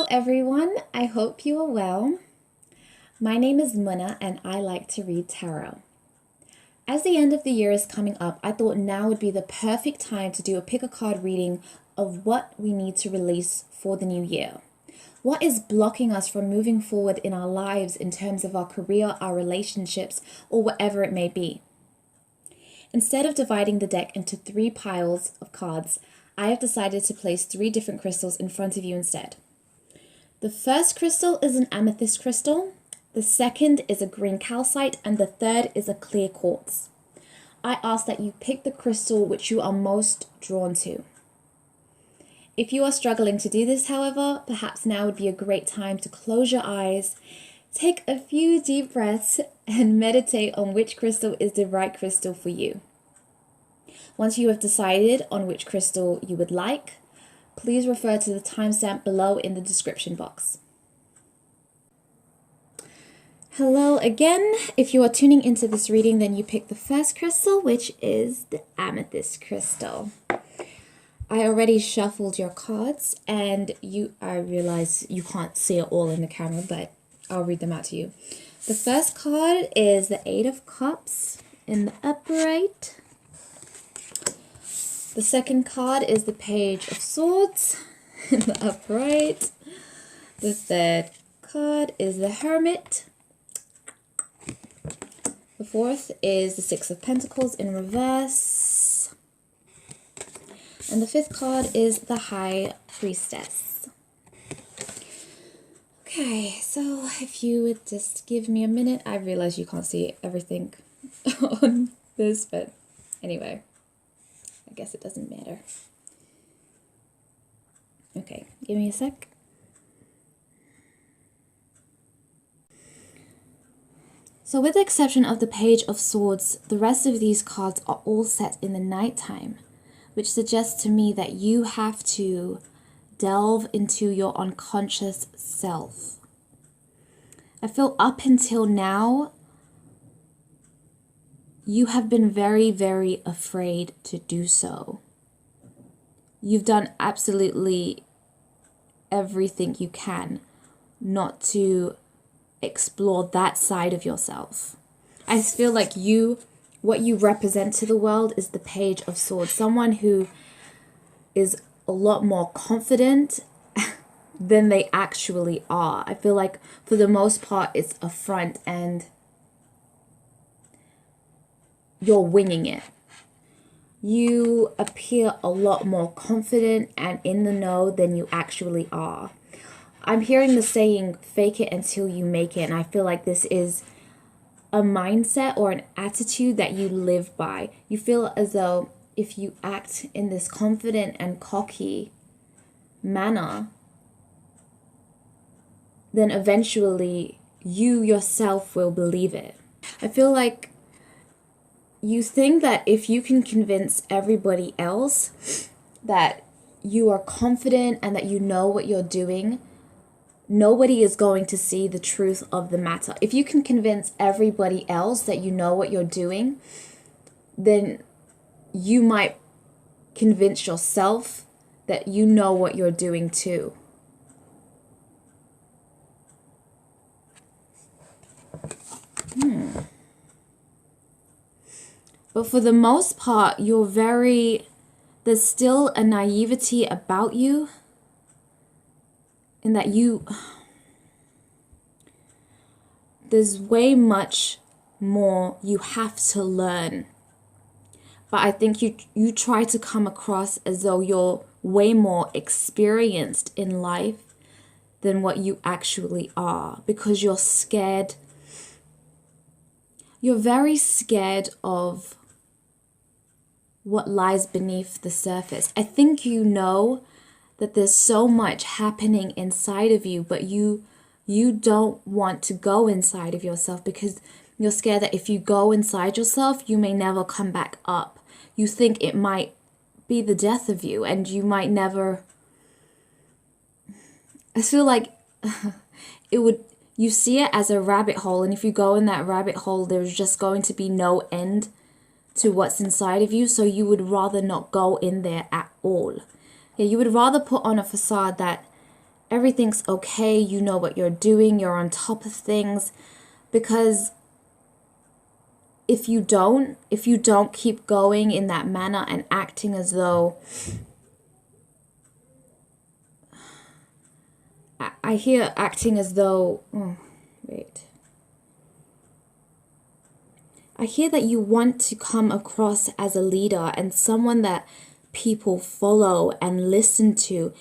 everyone, I hope you are well. My name is Muna and I like to read tarot. As the end of the year is coming up, I thought now would be the perfect time to do a pick a card reading of what we need to release for the new year. What is blocking us from moving forward in our lives in terms of our career, our relationships, or whatever it may be? Instead of dividing the deck into 3 piles of cards, I have decided to place 3 different crystals in front of you instead. The first crystal is an amethyst crystal, the second is a green calcite, and the third is a clear quartz. I ask that you pick the crystal which you are most drawn to. If you are struggling to do this, however, perhaps now would be a great time to close your eyes, take a few deep breaths, and meditate on which crystal is the right crystal for you. Once you have decided on which crystal you would like, please refer to the timestamp below in the description box. Hello again. If you are tuning into this reading, then you pick the first crystal, which is the amethyst crystal. I already shuffled your cards, and I realize you can't see it all in the camera, but I'll read them out to you. The first card is the 8 of Cups in the upright. The second card is the Page of Swords in the upright. The third card is the Hermit. The fourth is the 6 of Pentacles in reverse. And the fifth card is the High Priestess. Okay, so if you would just give me a minute. I realize you can't see everything on this, but anyway. I guess it doesn't matter. Okay, give me a sec. So with the exception of the Page of Swords, the rest of these cards are all set in the nighttime, which suggests to me that you have to delve into your unconscious self. I feel up until now, you have been very, very afraid to do so. You've done absolutely everything you can not to explore that side of yourself. I feel like what you represent to the world is the Page of Swords, someone who is a lot more confident than they actually are. I feel like for the most part it's a front and you're winging it. You appear a lot more confident and in the know than you actually are. I'm hearing the saying, fake it until you make it, and I feel like this is a mindset or an attitude that you live by. You feel as though if you act in this confident and cocky manner, then eventually you yourself will believe it. I feel like you think that if you can convince everybody else that you are confident and that you know what you're doing, nobody is going to see the truth of the matter. If you can convince everybody else that you know what you're doing, then you might convince yourself that you know what you're doing too. But for the most part, there's still a naivety about you, in that there's way much more you have to learn. But I think you try to come across as though you're way more experienced in life than what you actually are, because you're scared. You're very scared of what lies beneath the surface. I think you know that there's so much happening inside of you, but you don't want to go inside of yourself because you're scared that if you go inside yourself, you may never come back up. You think it might be the death of you, and you might never... I feel like you see it as a rabbit hole, and if you go in that rabbit hole, there's just going to be no end to what's inside of you, so you would rather not go in there at all. Yeah, you would rather put on a facade that everything's okay, you know what you're doing, you're on top of things. Because if you don't keep going in that manner and acting as though, I hear acting as though, I hear that you want to come across as a leader and someone that people follow and listen to.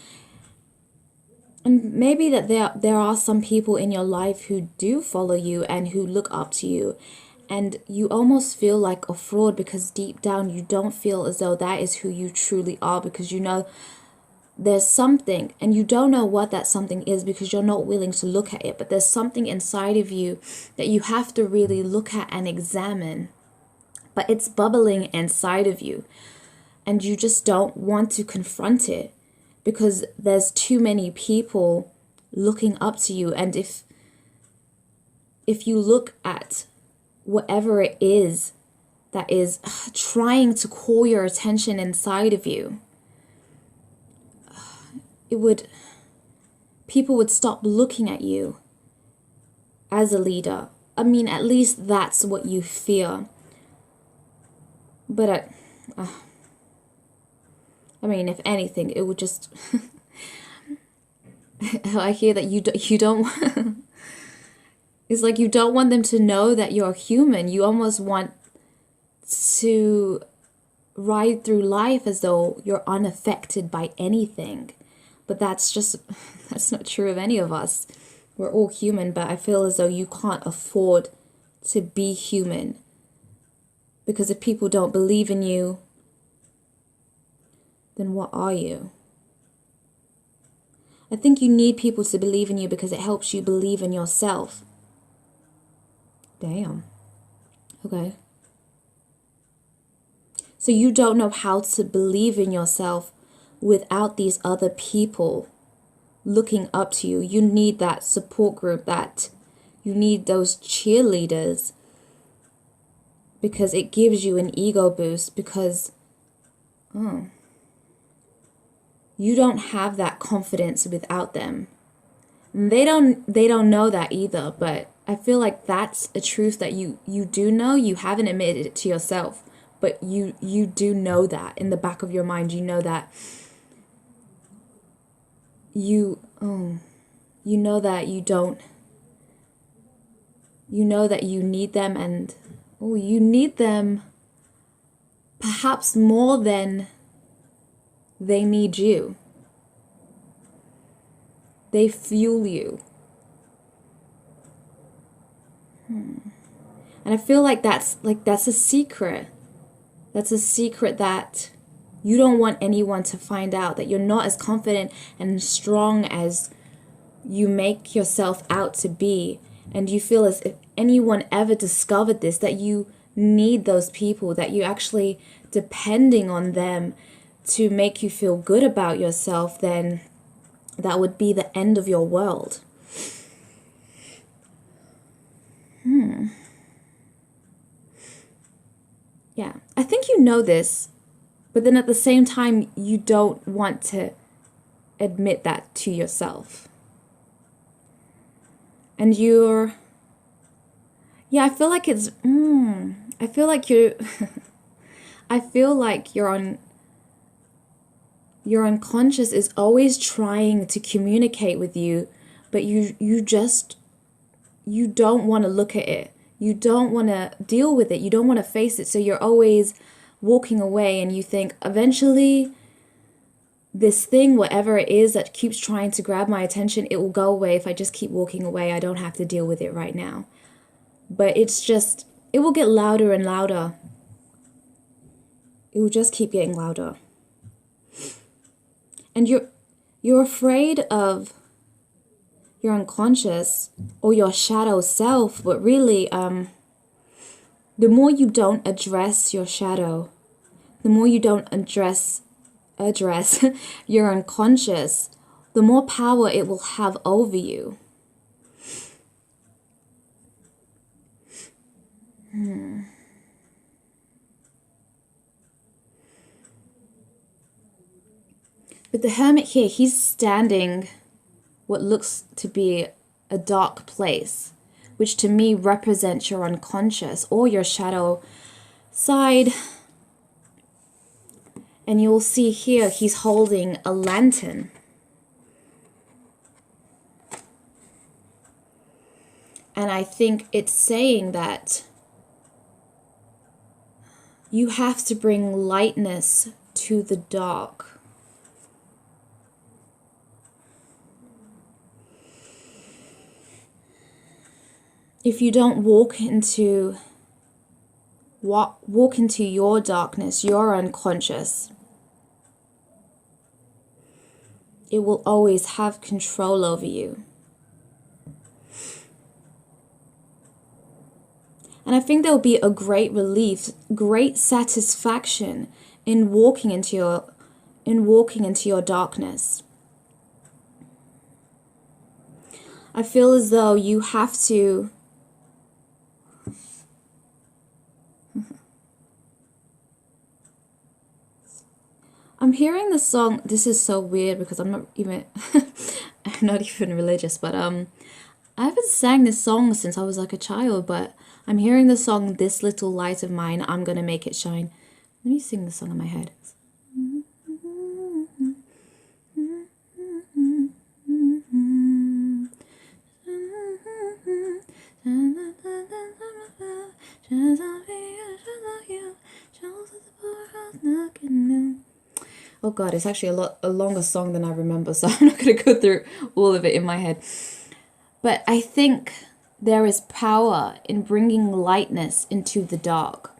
And maybe that there are some people in your life who do follow you and who look up to you. And you almost feel like a fraud because deep down you don't feel as though that is who you truly are, because you know there's something, and you don't know what that something is because you're not willing to look at it. But there's something inside of you that you have to really look at and examine. But it's bubbling inside of you. And you just don't want to confront it because there's too many people looking up to you. And if you look at whatever it is that is trying to call your attention inside of you, people would stop looking at you as a leader. I mean, at least that's what you fear. But I mean, if anything, it would just I hear that you don't it's like you don't want them to know that you're human. You almost want to ride through life as though you're unaffected by anything. But that's not true of any of us. We're all human, but I feel as though you can't afford to be human. Because if people don't believe in you, then what are you? I think you need people to believe in you because it helps you believe in yourself. Damn. Okay. So you don't know how to believe in yourself without these other people looking up to you. You need that support group, you need those cheerleaders, because it gives you an ego boost, because you don't have that confidence without them. And they don't know that either, but I feel like that's a truth that you do know. You haven't admitted it to yourself, but you do know that in the back of your mind. You know that you know that you don't, you know that you need them, and you need them perhaps more than they need you. They fuel you. And I feel like that's a secret. That's a secret that you don't want anyone to find out, that you're not as confident and strong as you make yourself out to be. And you feel as if anyone ever discovered this, that you need those people, that you actually depending on them to make you feel good about yourself, then that would be the end of your world. Yeah, I think you know this, but then at the same time, you don't want to admit that to yourself. And I feel like it's, I feel like I feel like your unconscious is always trying to communicate with you, but you don't want to look at it. You don't want to deal with it. You don't want to face it. So you're always walking away, and you think eventually this thing, whatever it is that keeps trying to grab my attention, it will go away if I just keep walking away. I don't have to deal with it right now. But it will get louder and louder. It will just keep getting louder. And you're afraid of your unconscious or your shadow self, but really, the more you don't address your shadow, the more you don't address your unconscious, the more power it will have over you. But the hermit here, he's standing what looks to be a dark place, which to me represents your unconscious or your shadow side. And you'll see here he's holding a lantern. And I think it's saying that you have to bring lightness to the dark. If you don't walk into your darkness, your unconscious, it will always have control over you. And I think there will be a great relief, great satisfaction in walking into your darkness. I feel as though you have to I'm hearing the song. This is so weird because I'm not even religious, but I haven't sang this song since I was like a child, but I'm hearing the song "This Little Light of Mine, I'm Gonna Make It Shine." Let me sing the song in my head. Oh God, it's actually a longer song than I remember, so I'm not going to go through all of it in my head. But I think there is power in bringing lightness into the dark.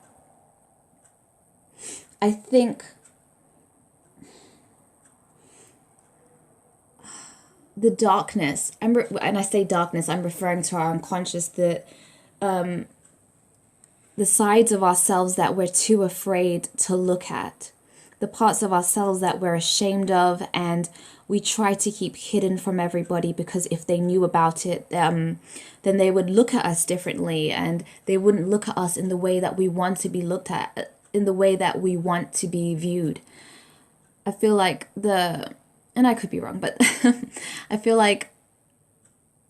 I think the darkness, and I say darkness, I'm referring to our unconscious, the sides of ourselves that we're too afraid to look at. The parts of ourselves that we're ashamed of and we try to keep hidden from everybody because if they knew about it, then they would look at us differently and they wouldn't look at us in the way that we want to be looked at, in the way that we want to be viewed. I feel like and I could be wrong, but I feel like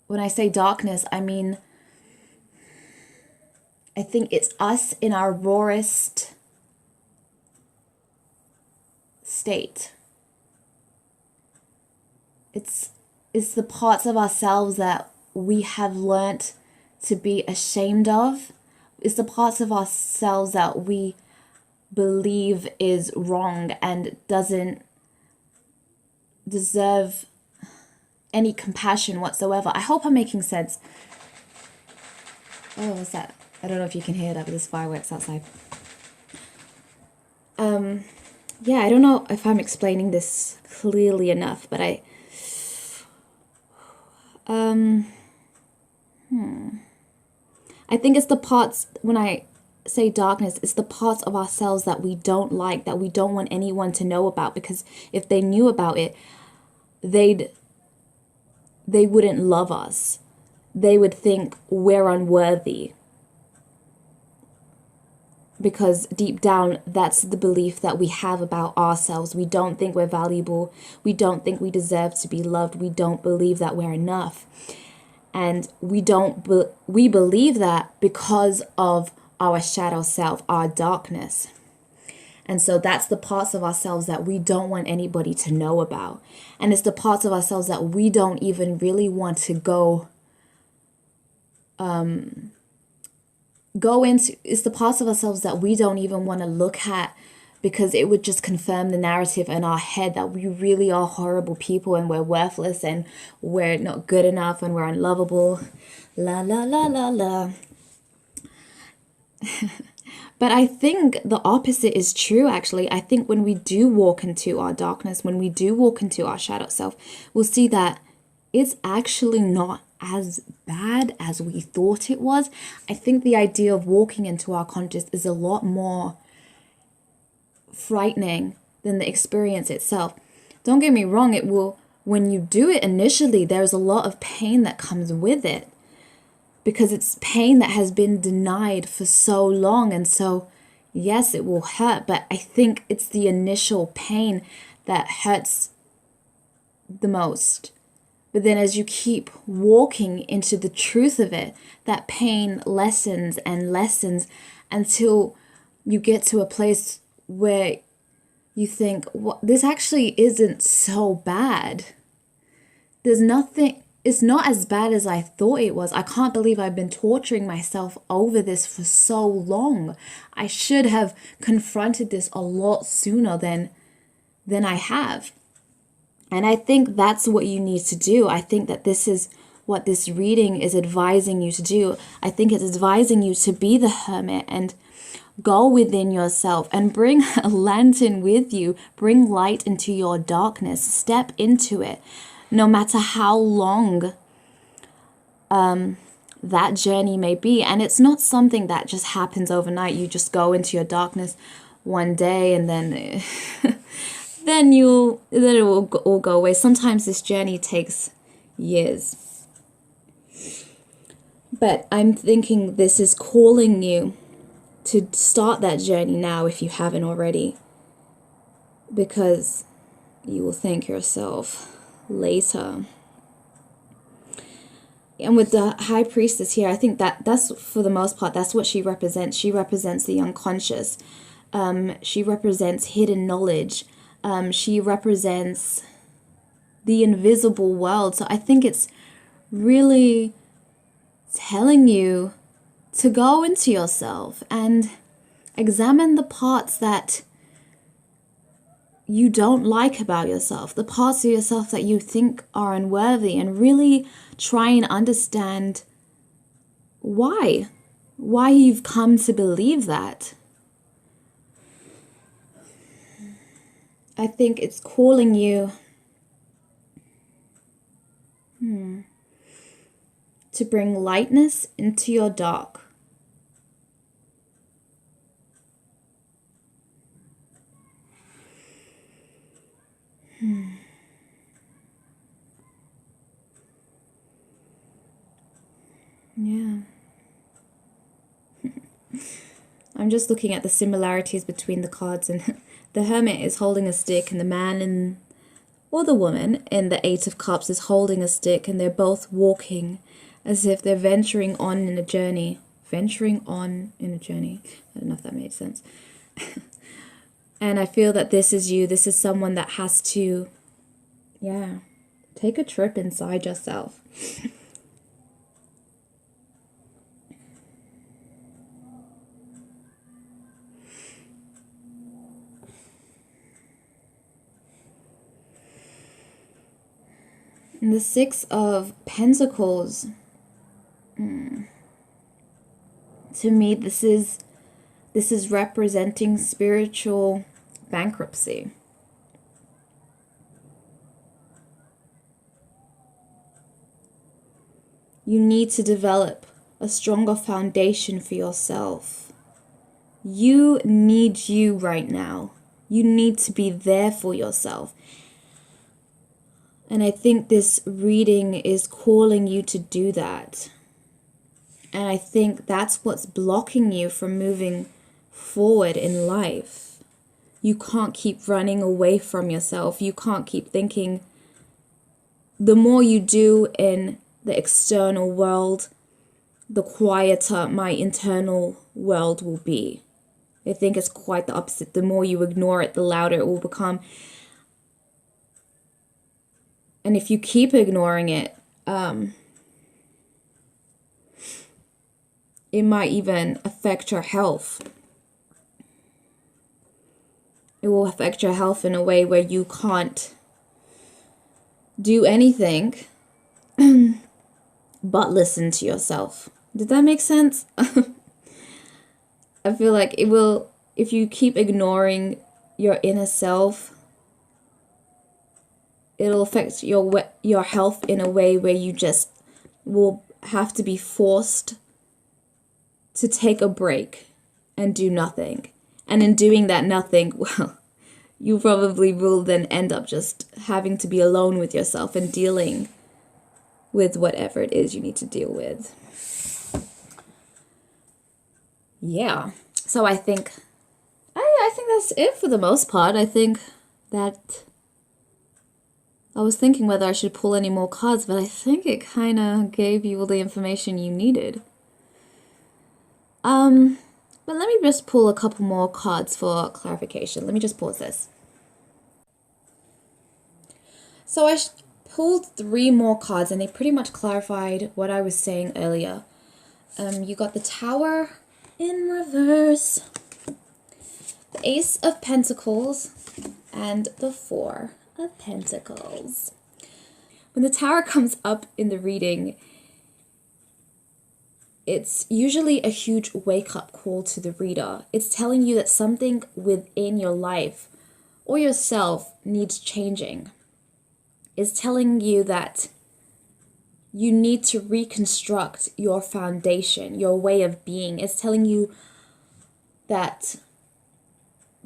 when I say darkness, I mean, I think it's us in our rawest state. It's the parts of ourselves that we have learnt to be ashamed of. It's the parts of ourselves that we believe is wrong and doesn't deserve any compassion whatsoever. I hope I'm making sense. Oh, what's that? I don't know if you can hear that, but there's fireworks outside. Yeah, I don't know if I'm explaining this clearly enough, but I think it's the parts, when I say darkness, it's the parts of ourselves that we don't like, that we don't want anyone to know about, because if they knew about it, they wouldn't love us. They would think we're unworthy. Because deep down, that's the belief that we have about ourselves. We don't think we're valuable. We don't think we deserve to be loved. We don't believe that we're enough. And we believe that because of our shadow self, our darkness. And so that's the parts of ourselves that we don't want anybody to know about. And it's the parts of ourselves that we don't even really want to go into. It's the parts of ourselves that we don't even want to look at, because it would just confirm the narrative in our head that we really are horrible people and we're worthless and we're not good enough and we're unlovable. La la la la la. But I think the opposite is true, actually. I think when we do walk into our darkness, when we do walk into our shadow self, we'll see that it's actually not as bad as we thought it was. I think the idea of walking into our conscious is a lot more frightening than the experience itself. Don't get me wrong, it will, when you do it initially, there's a lot of pain that comes with it, because it's pain that has been denied for so long. And so, yes, it will hurt, but I think it's the initial pain that hurts the most. But then as you keep walking into the truth of it, that pain lessens and lessens until you get to a place where you think, well, this actually isn't so bad. There's nothing, it's not as bad as I thought it was. I can't believe I've been torturing myself over this for so long. I should have confronted this a lot sooner than I have. And I think that's what you need to do. I think that this is what this reading is advising you to do. I think it's advising you to be the hermit and go within yourself and bring a lantern with you. Bring light into your darkness. Step into it. No matter how long that journey may be. And it's not something that just happens overnight. You just go into your darkness one day and then then it will all go away. Sometimes this journey takes years. But I'm thinking this is calling you to start that journey now if you haven't already. Because you will thank yourself later. And with the High Priestess here, I think that's for the most part, that's what she represents. She represents the unconscious. She represents hidden knowledge. She represents the invisible world. So I think it's really telling you to go into yourself and examine the parts that you don't like about yourself, the parts of yourself that you think are unworthy, and really try and understand why you've come to believe that. I think it's calling you to bring lightness into your dark. Yeah. I'm just looking at the similarities between the cards, and the Hermit is holding a stick, and the man or the woman in the Eight of Cups is holding a stick, and they're both walking as if they're venturing on in a journey. Venturing on in a journey. I don't know if that made sense. And I feel that this is you. This is someone that has to, take a trip inside yourself. And the Six of Pentacles, to me, this is representing spiritual bankruptcy. You need to develop a stronger foundation for yourself. You need you right now. You need to be there for yourself. And I think this reading is calling you to do that. And I think that's what's blocking you from moving forward in life. You can't keep running away from yourself. You can't keep thinking, the more you do in the external world, the quieter my internal world will be. I think it's quite the opposite. The more you ignore it, the louder it will become. And if you keep ignoring it, it might even affect your health. It will affect your health in a way where you can't do anything but listen to yourself. Did that make sense? I feel like it will, if you keep ignoring your inner self, it'll affect your health in a way where you just will have to be forced to take a break and do nothing. And in doing that nothing, well, you probably will then end up just having to be alone with yourself and dealing with whatever it is you need to deal with. Yeah. So I think that's it for the most part. I think that I was thinking whether I should pull any more cards, but I think it kind of gave you all the information you needed. But let me just pull a couple more cards for clarification. Let me just pause this. So I pulled 3 more cards, and they pretty much clarified what I was saying earlier. You got the Tower in reverse, the Ace of Pentacles, and the 4 of Pentacles. When the Tower comes up in the reading, it's usually a huge wake-up call to the reader. It's telling you that something within your life or yourself needs changing. It's telling you that you need to reconstruct your foundation, your way of being. It's telling you that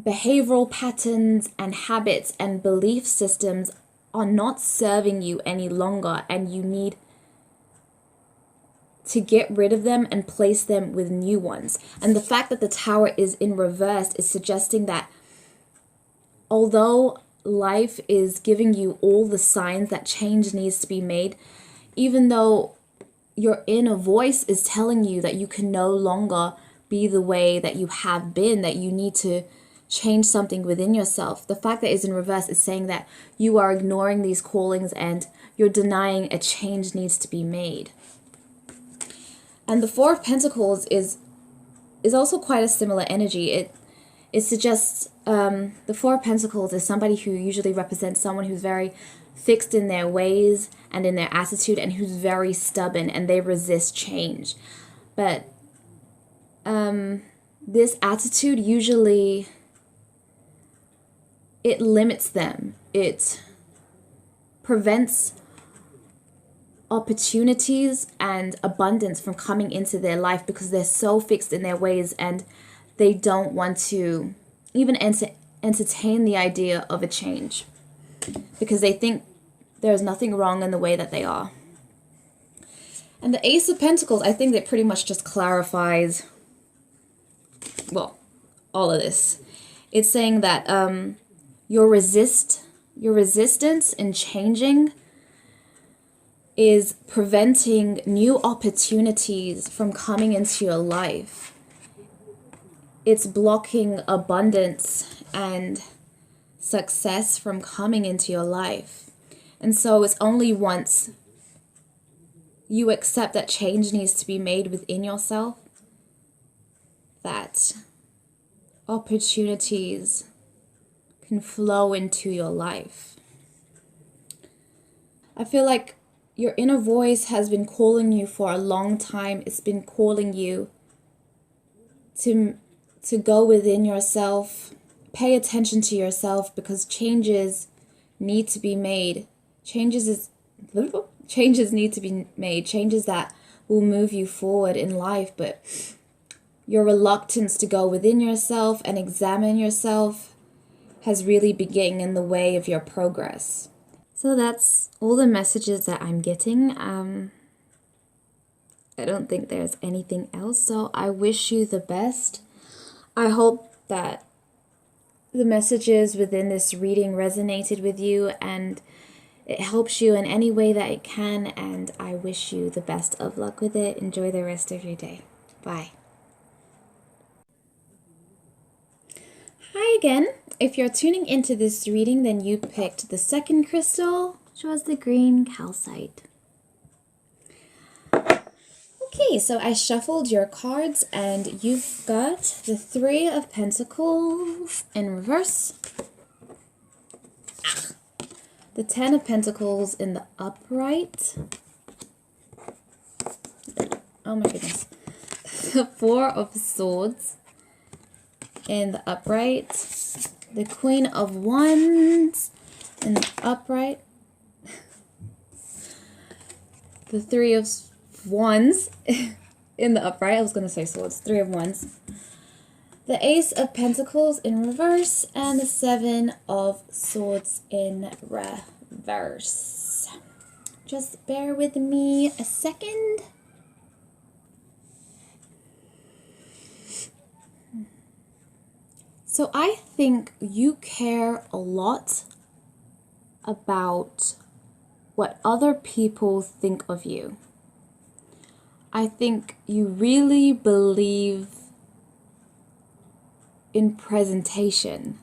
behavioral patterns and habits and belief systems are not serving you any longer, and you need to get rid of them and place them with new ones. And the fact that the Tower is in reverse is suggesting that although life is giving you all the signs that change needs to be made, even though your inner voice is telling you that you can no longer be the way that you have been, that you need to change something within yourself, the fact that it's in reverse is saying that you are ignoring these callings and you're denying a change needs to be made. And the 4 of Pentacles is also quite a similar energy. It suggests the 4 of Pentacles is somebody who usually represents someone who's very fixed in their ways and in their attitude, and who's very stubborn and they resist change. But this attitude usually, it limits them. It prevents opportunities and abundance from coming into their life because they're so fixed in their ways, and they don't want to even entertain the idea of a change because they think there's nothing wrong in the way that they are. And the Ace of Pentacles, I think that pretty much just clarifies, well, all of this. It's saying that your resistance in changing is preventing new opportunities from coming into your life. It's blocking abundance and success from coming into your life. And so it's only once you accept that change needs to be made within yourself that opportunities can flow into your life. I feel like your inner voice has been calling you for a long time. It's been calling you to go within yourself, pay attention to yourself, because changes need to be made. Changes need to be made. Changes that will move you forward in life, but your reluctance to go within yourself and examine yourself has really been getting in the way of your progress. So that's all the messages that I'm getting. I don't think there's anything else, so I wish you the best. I hope that the messages within this reading resonated with you and it helps you in any way that it can, and I wish you the best of luck with it. Enjoy the rest of your day. Bye. Hi again. If you're tuning into this reading, then you picked the second crystal, which was the green calcite. Okay, so I shuffled your cards and you've got the 3 of Pentacles in reverse, the 10 of Pentacles in the upright, oh my goodness, the 4 of Swords in the upright, the Queen of Wands in the upright, the 3 of Wands in the upright, I was going to say swords, 3 of Wands, the Ace of Pentacles in reverse, and the 7 of Swords in reverse. Just bear with me a second. So I think you care a lot about what other people think of you. I think you really believe in presentation.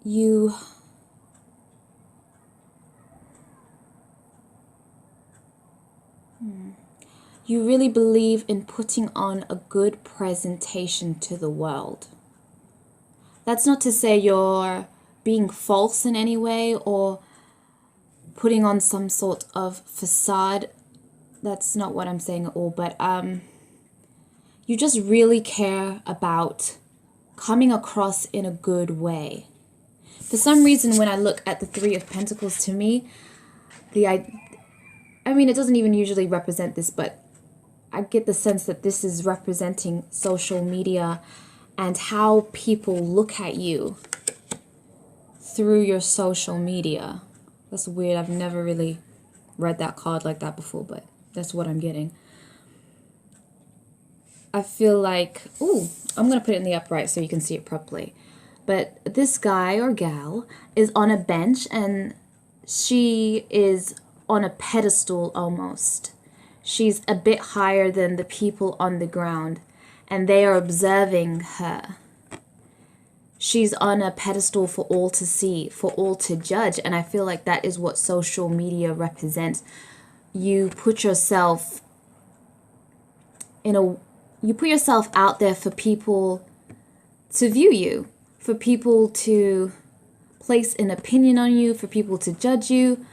You really believe in putting on a good presentation to the world. That's not to say you're being false in any way or putting on some sort of facade. That's not what I'm saying at all, but you just really care about coming across in a good way. For some reason, when I look at the Three of Pentacles, to me, I mean, it doesn't even usually represent this, but I get the sense that this is representing social media and how people look at you through your social media. That's weird. I've never really read that card like that before, but that's what I'm getting. I feel like, ooh, I'm going to put it in the upright so you can see it properly. But this guy or gal is on a bench and she is on a pedestal almost. She's a bit higher than the people on the ground and they are observing her. She's on a pedestal for all to see, for all to judge. And I feel like that is what social media represents. You put yourself out there for people to view you, for people to place an opinion on you, for people to judge you,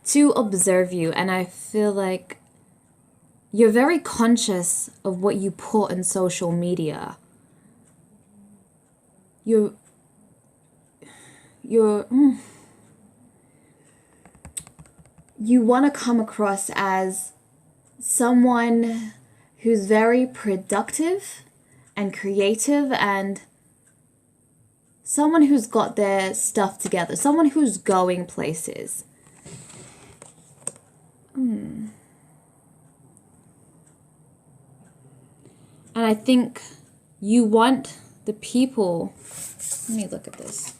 to observe you. And I feel like you're very conscious of what you put on social media. You want to come across as someone who's very productive and creative and someone who's got their stuff together, someone who's going places. And I think you want the people, let me look at this.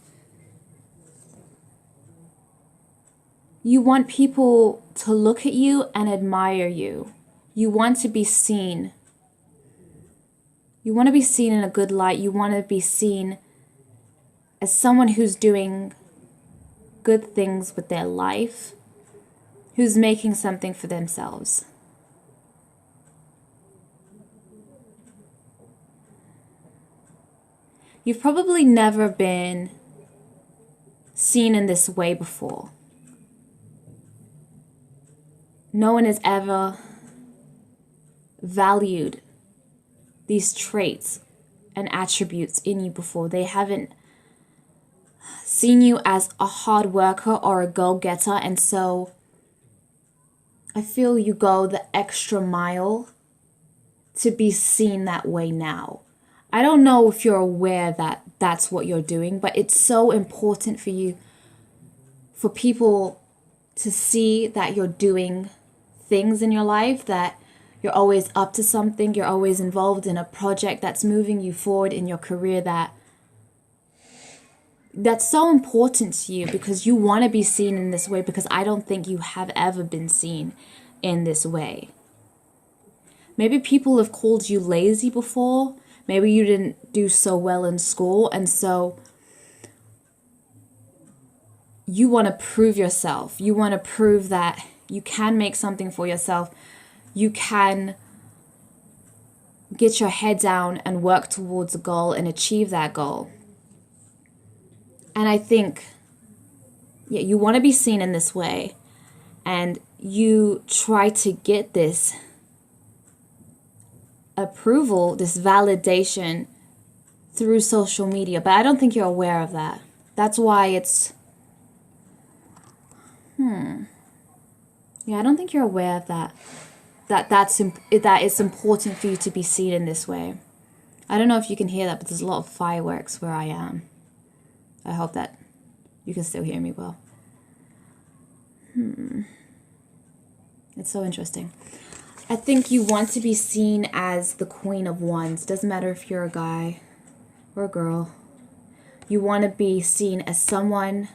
You want people to look at you and admire you. You want to be seen. You want to be seen in a good light. You want to be seen as someone who's doing good things with their life, who's making something for themselves. You've probably never been seen in this way before. No one has ever valued these traits and attributes in you before. They haven't seen you as a hard worker or a go-getter, and so I feel you go the extra mile to be seen that way now. I don't know if you're aware that that's what you're doing, but it's so important for you, for people to see that you're doing things in your life, that you're always up to something, you're always involved in a project that's moving you forward in your career, that's so important to you because you want to be seen in this way, because I don't think you have ever been seen in this way. Maybe people have called you lazy before. Maybe you didn't do so well in school, and so you want to prove yourself. You want to prove that you can make something for yourself. You can get your head down and work towards a goal and achieve that goal. And I think, you want to be seen in this way, and you try to get this approval, this validation through social media, but I don't think you're aware of that. That's why it's I don't think you're aware of that it's important for you to be seen in this way. I don't know if you can hear that, but there's a lot of fireworks where I am. I hope that you can still hear me well. It's so interesting. I think you want to be seen as the Queen of Wands. Doesn't matter if you're a guy or a girl. You want to be seen as someone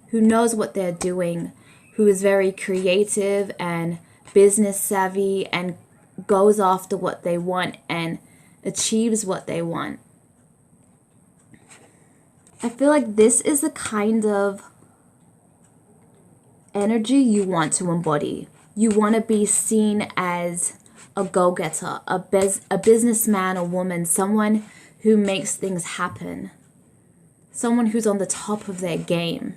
who knows what they're doing, who is very creative and business savvy and goes after what they want and achieves what they want. I feel like this is the kind of energy you want to embody. You want to be seen as a go-getter, a businessman or woman, someone who makes things happen, someone who's on the top of their game.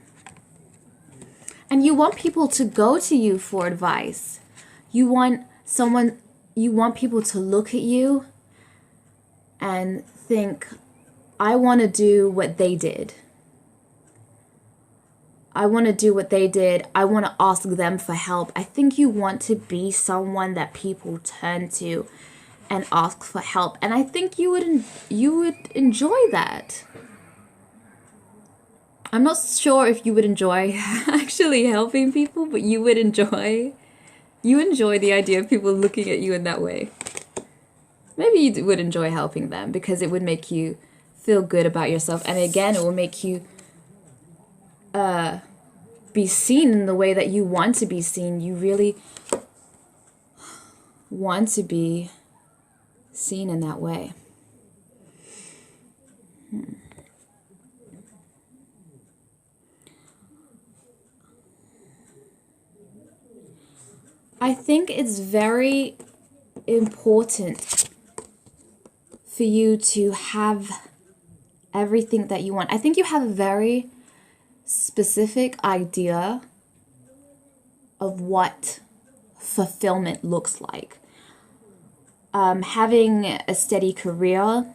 And you want people to go to you for advice. You want people to look at you and think, I want to do what they did. I want to do what they did. I want to ask them for help. I think you want to be someone that people turn to and ask for help. And I think you would enjoy that. I'm not sure if you would enjoy actually helping people, but you enjoy the idea of people looking at you in that way. Maybe you would enjoy helping them because it would make you feel good about yourself. And again, it will make you be seen in the way that you want to be seen. You really want to be seen in that way. I think it's very important for you to have everything that you want. I think you have a very specific idea of what fulfillment looks like. Having a steady career,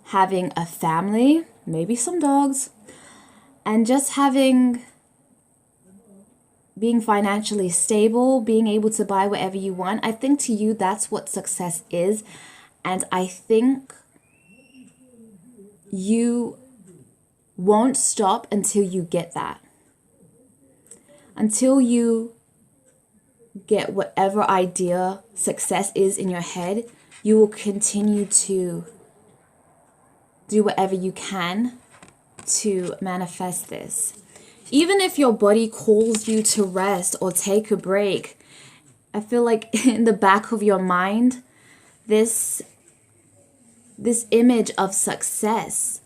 having a family, maybe some dogs, and just being financially stable, being able to buy whatever you want. I think to you that's what success is. And I think you won't stop until you get that. Until you get whatever idea success is in your head, you will continue to do whatever you can to manifest this. Even if your body calls you to rest or take a break, I feel like in the back of your mind, this image of success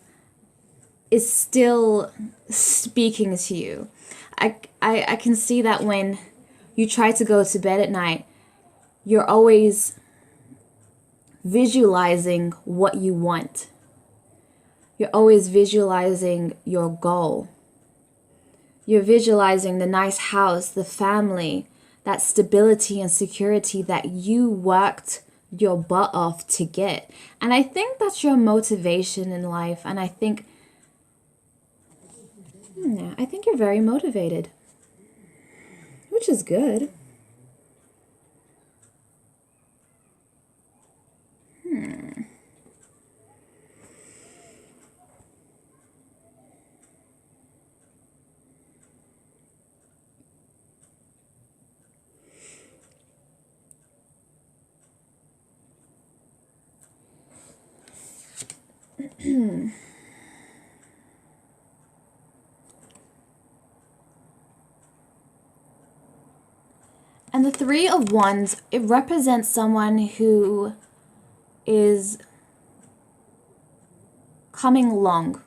is still speaking to you. I can see that when you try to go to bed at night, you're always visualizing what you want. You're always visualizing your goal. You're visualizing the nice house, the family, that stability and security that you worked your butt off to get. And I think that's your motivation in life. And I think you're very motivated, which is good. And the Three of Wands, it represents someone who is coming along.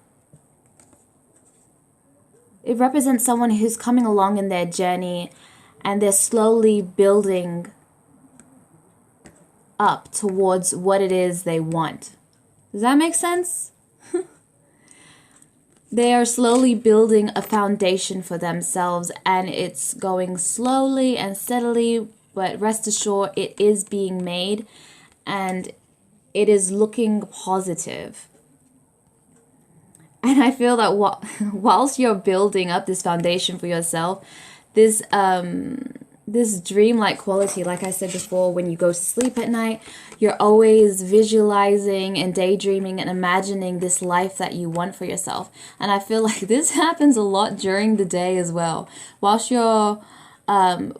It represents someone who's coming along in their journey and they're slowly building up towards what it is they want. Does that make sense? They are slowly building a foundation for themselves, and it's going slowly and steadily, but rest assured it is being made and it is looking positive. And I feel that whilst you're building up this foundation for yourself, this dreamlike quality, like I said before, when you go to sleep at night, you're always visualizing and daydreaming and imagining this life that you want for yourself. And I feel like this happens a lot during the day as well. Whilst you're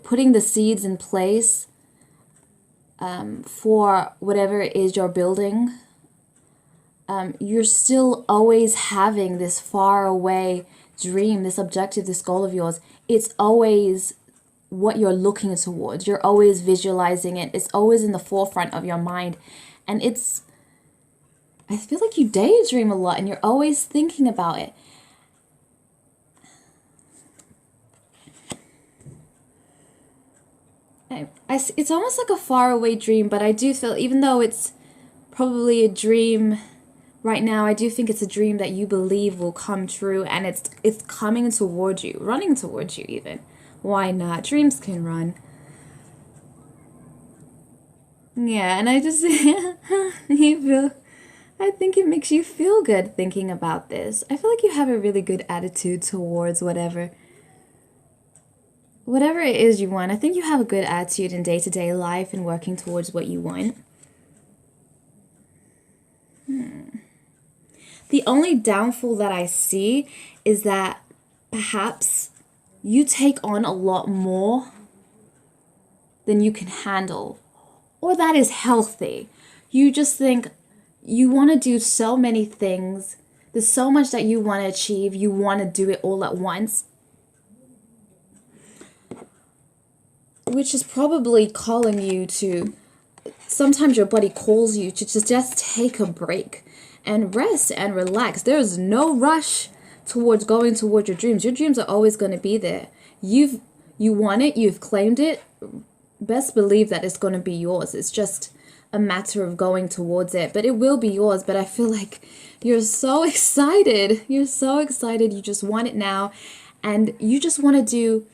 putting the seeds in place for whatever it is you're building, you're still always having this far away dream, this objective, this goal of yours. It's always what you're looking towards. You're always visualizing it. It's always in the forefront of your mind. And I feel like you daydream a lot and you're always thinking about it. It's almost like a faraway dream, but I do feel, even though it's probably a dream right now, I do think it's a dream that you believe will come true, and it's coming towards you, running towards you even. Why not? Dreams can run. Yeah, and I just, I think it makes you feel good thinking about this. I feel like you have a really good attitude towards whatever it is you want. I think you have a good attitude in day-to-day life and working towards what you want. The only downfall that I see is that perhaps you take on a lot more than you can handle, or that is healthy. You just think you want to do so many things. There's so much that you want to achieve. You want to do it all at once, which is probably calling you to, sometimes your body calls you to just take a break and rest and relax. There's no rush towards going towards your dreams. Your dreams are always going to be there. You want it, you've claimed it. Best believe that it's going to be yours. It's just a matter of going towards it, but it will be yours. But I feel like you're so excited. You're so excited. You just want it now, and you just want to do,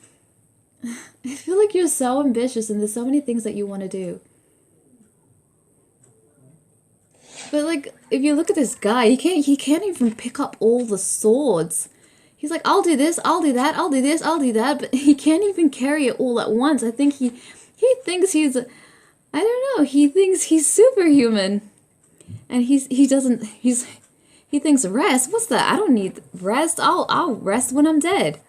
I feel like you're so ambitious and there's so many things that you want to do. But like, if you look at this guy, he can't even pick up all the swords. He's like, I'll do this, I'll do that, I'll do this, I'll do that, but he can't even carry it all at once. I think he thinks he thinks he's superhuman. And he thinks rest. What's that? I don't need rest. I'll rest when I'm dead.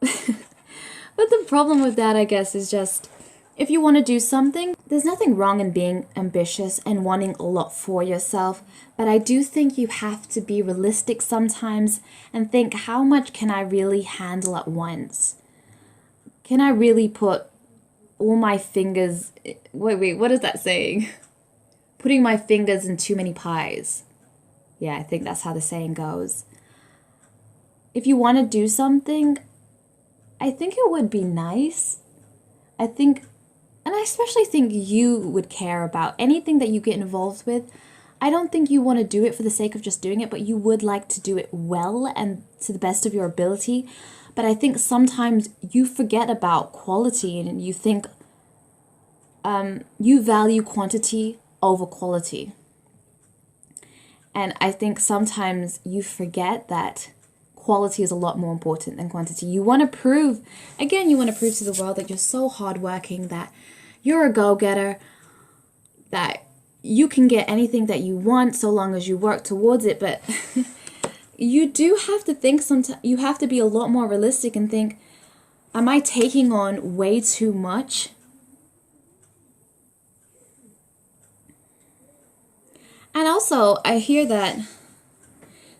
But the problem with that, I guess, is just, if you want to do something, there's nothing wrong in being ambitious and wanting a lot for yourself. But I do think you have to be realistic sometimes and think, how much can I really handle at once? Can I really put all my fingers... Wait, what is that saying? Putting my fingers in too many pies. Yeah, I think that's how the saying goes. If you want to do something, I think it would be nice. I especially think you would care about anything that you get involved with. I don't think you want to do it for the sake of just doing it, but you would like to do it well and to the best of your ability. But I think sometimes you forget about quality and you think you value quantity over quality. And I think sometimes you forget that quality is a lot more important than quantity. You want to prove to the world that you're so hardworking, that you're a go-getter, that you can get anything that you want so long as you work towards it. But you do have to think sometimes, you have to be a lot more realistic and think, am I taking on way too much? And also, I hear that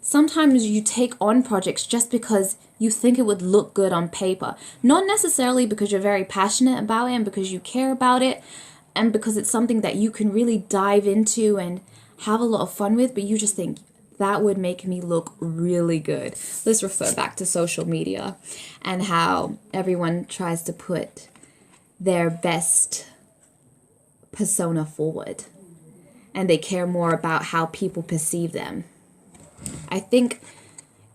sometimes you take on projects just because you think it would look good on paper. Not necessarily because you're very passionate about it and because you care about it and because it's something that you can really dive into and have a lot of fun with, but you just think, that would make me look really good. Let's refer back to social media and how everyone tries to put their best persona forward. And they care more about how people perceive them. I think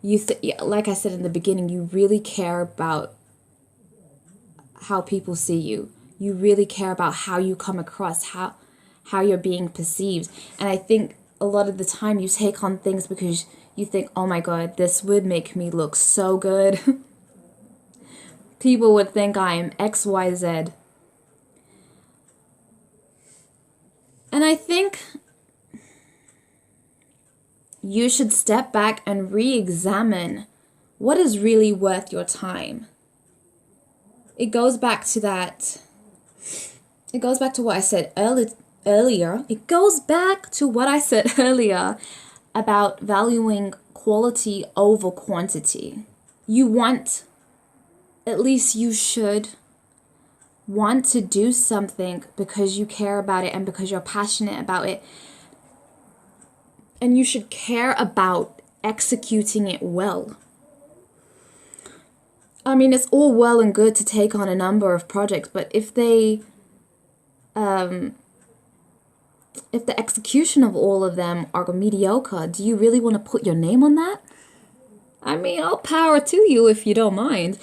like I said in the beginning, you really care about how people see you. You really care about how you come across, how you're being perceived. And I think a lot of the time you take on things because you think, oh my God, this would make me look so good. People would think I am XYZ. And I think you should step back and re-examine what is really worth your time. It goes back to what I said earlier, it goes back to what I said earlier about valuing quality over quantity. You want, at least you should want to do something because you care about it and because you're passionate about it. And you should care about executing it well. I mean, it's all well and good to take on a number of projects, but if the execution of all of them are mediocre, do you really want to put your name on that? I mean, all power to you if you don't mind,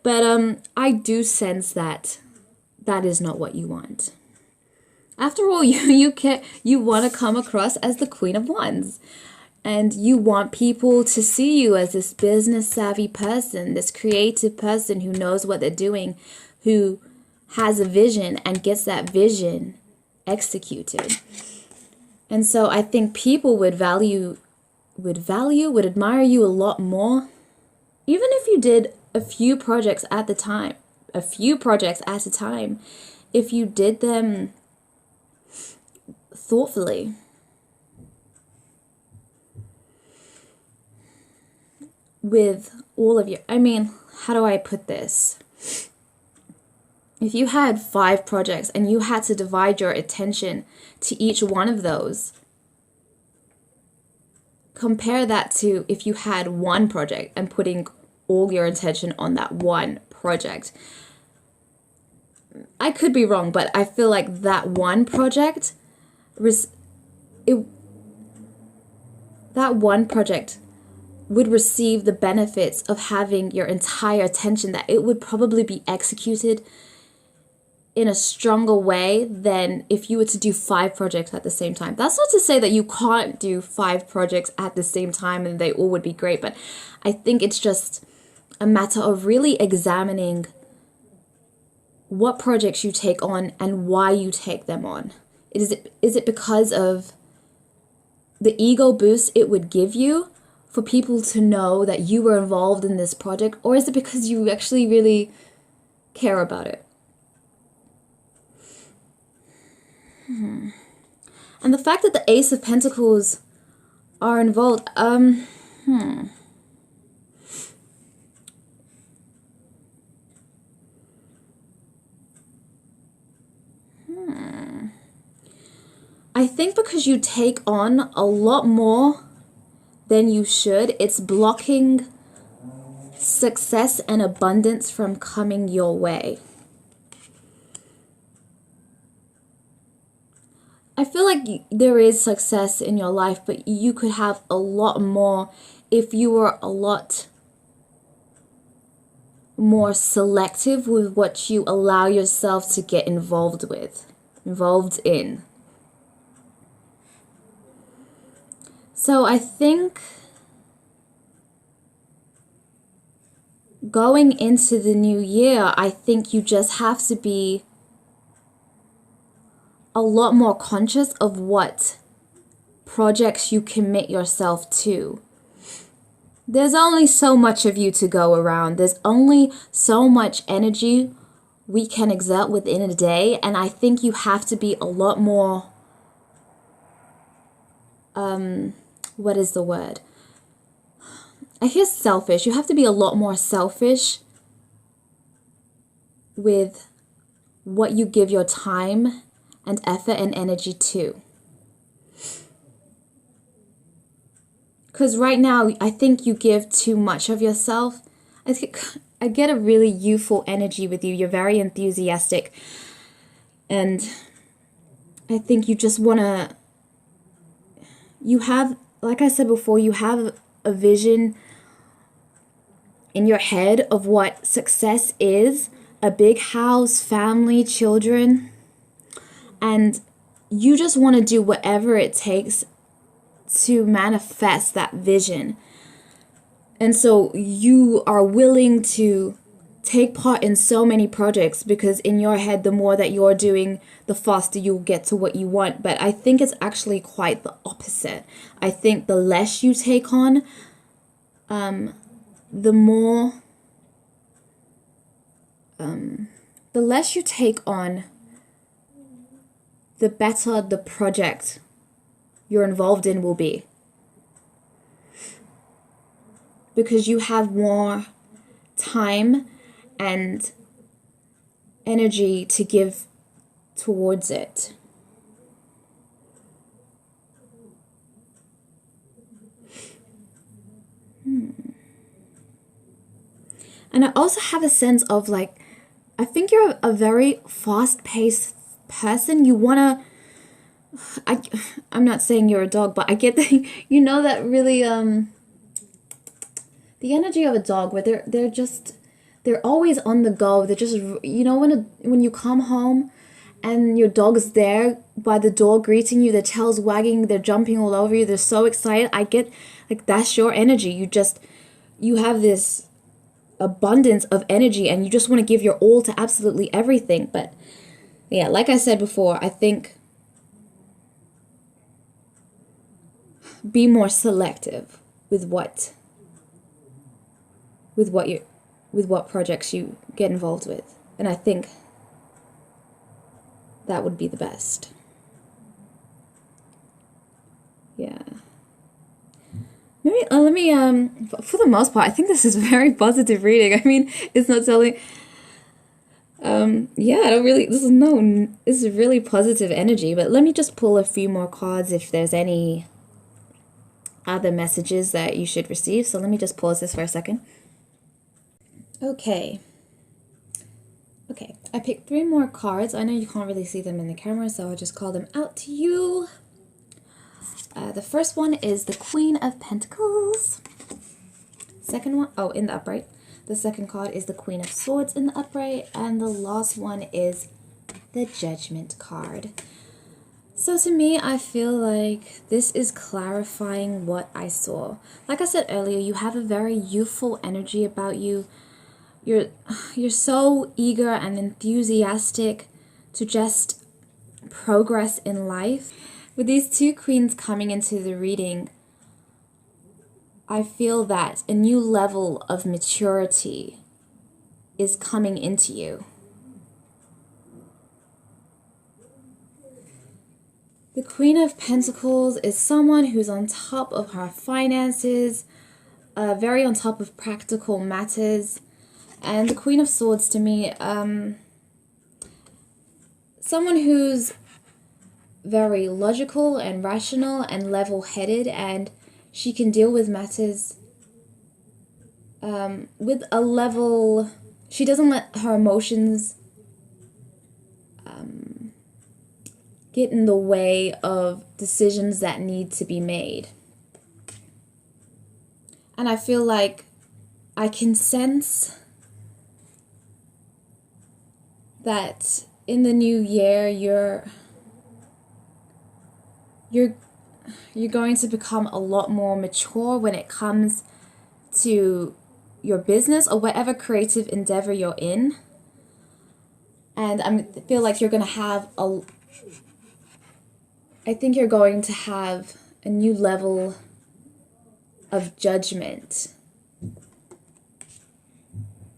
but I do sense that that is not what you want. After all, you want to come across as the Queen of Wands. And you want people to see you as this business savvy person, this creative person who knows what they're doing, who has a vision and gets that vision executed. And so I think people would admire you a lot more, even if you did a few projects at a time, if you did them thoughtfully. With all of your, I mean, how do I put this? If you had 5 projects and you had to divide your attention to each one of those, compare that to if you had 1 project and putting all your attention on that 1 project. I could be wrong, but I feel like that 1 project would receive the benefits of having your entire attention, that it would probably be executed in a stronger way than if you were to do 5 projects at the same time. That's not to say that you can't do 5 projects at the same time and they all would be great, but I think it's just a matter of really examining what projects you take on and why you take them on. Is it because of the ego boost it would give you for people to know that you were involved in this project, or is it because you actually really care about it? And the fact that the Ace of Pentacles are involved, I think because you take on a lot more than you should, it's blocking success and abundance from coming your way. I feel like there is success in your life, but you could have a lot more if you were a lot more selective with what you allow yourself to get involved in. So I think going into the new year, I think you just have to be a lot more conscious of what projects you commit yourself to. There's only so much of you to go around. There's only so much energy we can exert within a day, and I think you have to be a lot more what is the word? I hear selfish. You have to be a lot more selfish with what you give your time and effort and energy to. Because right now, I think you give too much of yourself. I get a really youthful energy with you. You're very enthusiastic. And I think you just want to... You have, like I said before, you have a vision in your head of what success is. A big house, family, children. And you just want to do whatever it takes to manifest that vision. And so you are willing to take part in so many projects because in your head, the more that you're doing, the faster you'll get to what you want. But I think it's actually quite the opposite. I think the less you take on, the less you take on, the better the project you're involved in will be. Because you have more time and energy to give towards it. And I also have a sense of like, I think you're a very fast-paced person. You wanna, I'm not saying you're a dog, but I get that, you know, that really, the energy of a dog where they're always on the go. They're just, you know, when you come home and your dog's there by the door greeting you, their tail's wagging, they're jumping all over you, they're so excited. I get, like, that's your energy. You have this abundance of energy and you just want to give your all to absolutely everything. But yeah, like I said before, I think be more selective with what projects you get involved with. And I think that would be the best. Yeah. Maybe let me for the most part, I think this is very positive reading. I mean, it's not telling yeah, I don't really, this is really positive energy, but let me just pull a few more cards if there's any other messages that you should receive. So let me just pause this for a second. Okay, I picked 3 more cards. I know you can't really see them in the camera, so I'll just call them out to you. The first one is the Queen of Pentacles. Second one, oh, in the upright. The second card is the Queen of Swords in the upright. And the last one is the Judgment card. So to me, I feel like this is clarifying what I saw. Like I said earlier, you have a very youthful energy about you. You're so eager and enthusiastic to just progress in life. With these 2 queens coming into the reading, I feel that a new level of maturity is coming into you. The Queen of Pentacles is someone who's on top of her finances, very on top of practical matters. And the Queen of Swords to me, someone who's very logical and rational and level-headed, and she can deal with matters with a level. She doesn't let her emotions get in the way of decisions that need to be made. And I feel like I can sense that in the new year you're going to become a lot more mature when it comes to your business or whatever creative endeavor you're in. And I feel like you're going to have I think you're going to have a new level of judgment.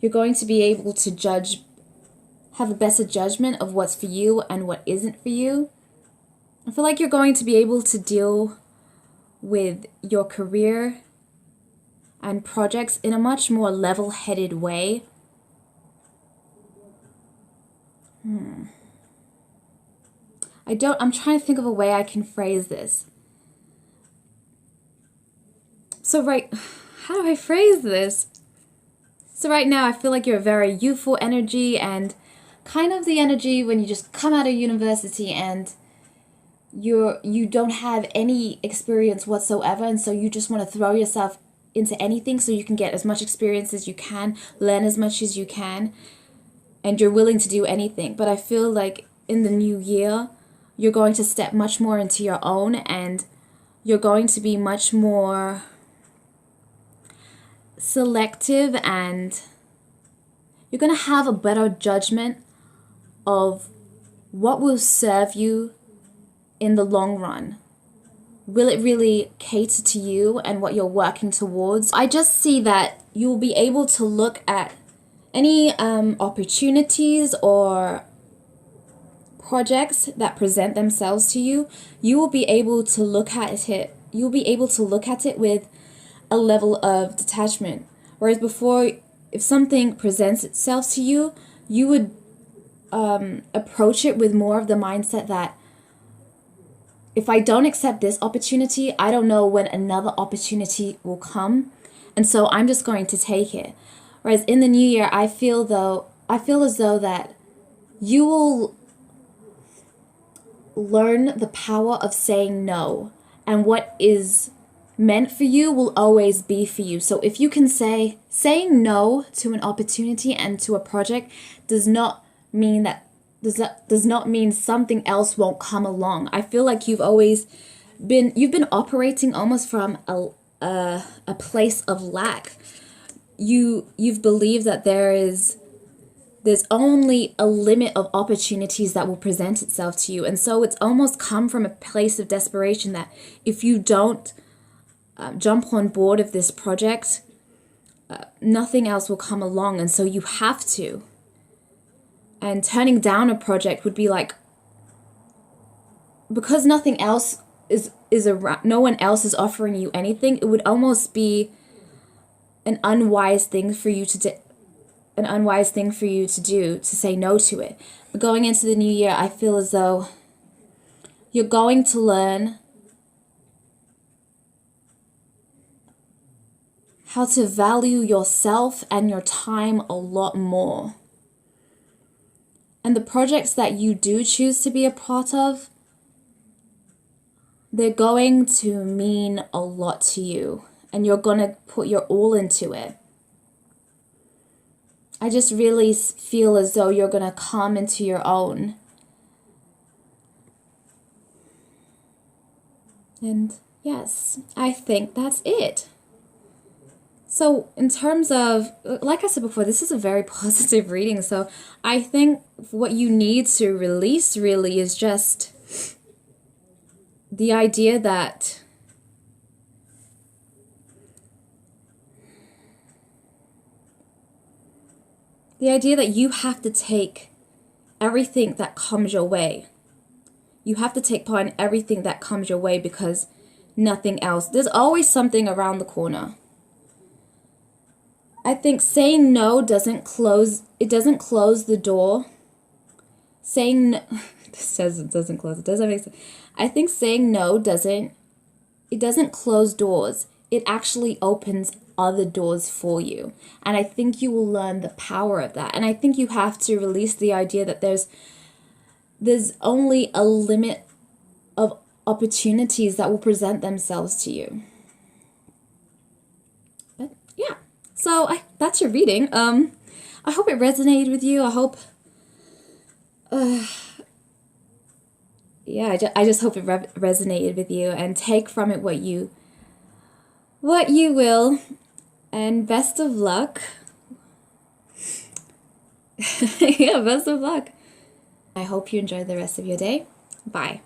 You're going to be able to have a better judgment of what's for you and what isn't for you. I feel like you're going to be able to deal with your career and projects in a much more level-headed way. I'm trying to think of a way I can phrase this. How do I phrase this? So right now I feel like you're a very youthful energy and kind of the energy when you just come out of university and you don't have any experience whatsoever, and so you just want to throw yourself into anything so you can get as much experience as you can, learn as much as you can, and you're willing to do anything. But I feel like in the new year, you're going to step much more into your own, and you're going to be much more selective, and you're going to have a better judgment of what will serve you in the long run. Will it really cater to you and what you're working towards? I just see that you'll be able to look at any opportunities or projects that present themselves to you, you will be able to look at it. You'll be able to look at it with a level of detachment. Whereas before, if something presents itself to you, you would approach it with more of the mindset that if I don't accept this opportunity, I don't know when another opportunity will come. And so I'm just going to take it. Whereas in the new year, I feel as though that you will learn the power of saying no. And what is meant for you will always be for you. So if you can saying no to an opportunity and to a project does not mean something else won't come along. I feel like you've been operating almost from a place of lack. You've believed that there's only a limit of opportunities that will present itself to you. And so it's almost come from a place of desperation that if you don't jump on board of this project, nothing else will come along. And so you have to. And turning down a project would be like, because nothing else no one else is offering you anything, it would almost be an unwise thing for you to do, to say no to it. But going into the new year, I feel as though you're going to learn how to value yourself and your time a lot more. And the projects that you do choose to be a part of, they're going to mean a lot to you. And you're going to put your all into it. I just really feel as though you're going to come into your own. And yes, I think that's it. So in terms of, like I said before, this is a very positive reading. So I think what you need to release really is just the idea that you have to take everything that comes your way. You have to take part in everything that comes your way because nothing else. There's always something around the corner. I think saying no doesn't close the door. Saying no, this doesn't close. It doesn't make sense. I think saying no doesn't close doors. It actually opens other doors for you. And I think you will learn the power of that. And I think you have to release the idea that there's only a limit of opportunities that will present themselves to you. But yeah. So that's your reading. I hope it resonated with you. I hope I just hope it resonated with you, and take from it what you will. And best of luck. Yeah, best of luck. I hope you enjoy the rest of your day. Bye.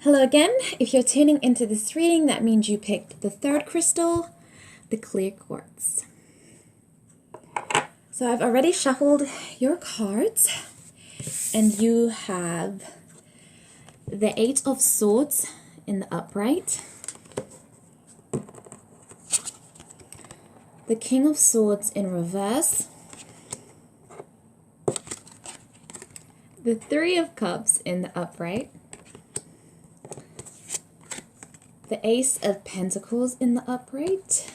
Hello again. If you're tuning into this reading, that means you picked the third crystal, the clear quartz. So I've already shuffled your cards, and you have the Eight of Swords in the upright, the King of Swords in reverse, the Three of Cups in the upright, the Ace of Pentacles in the upright,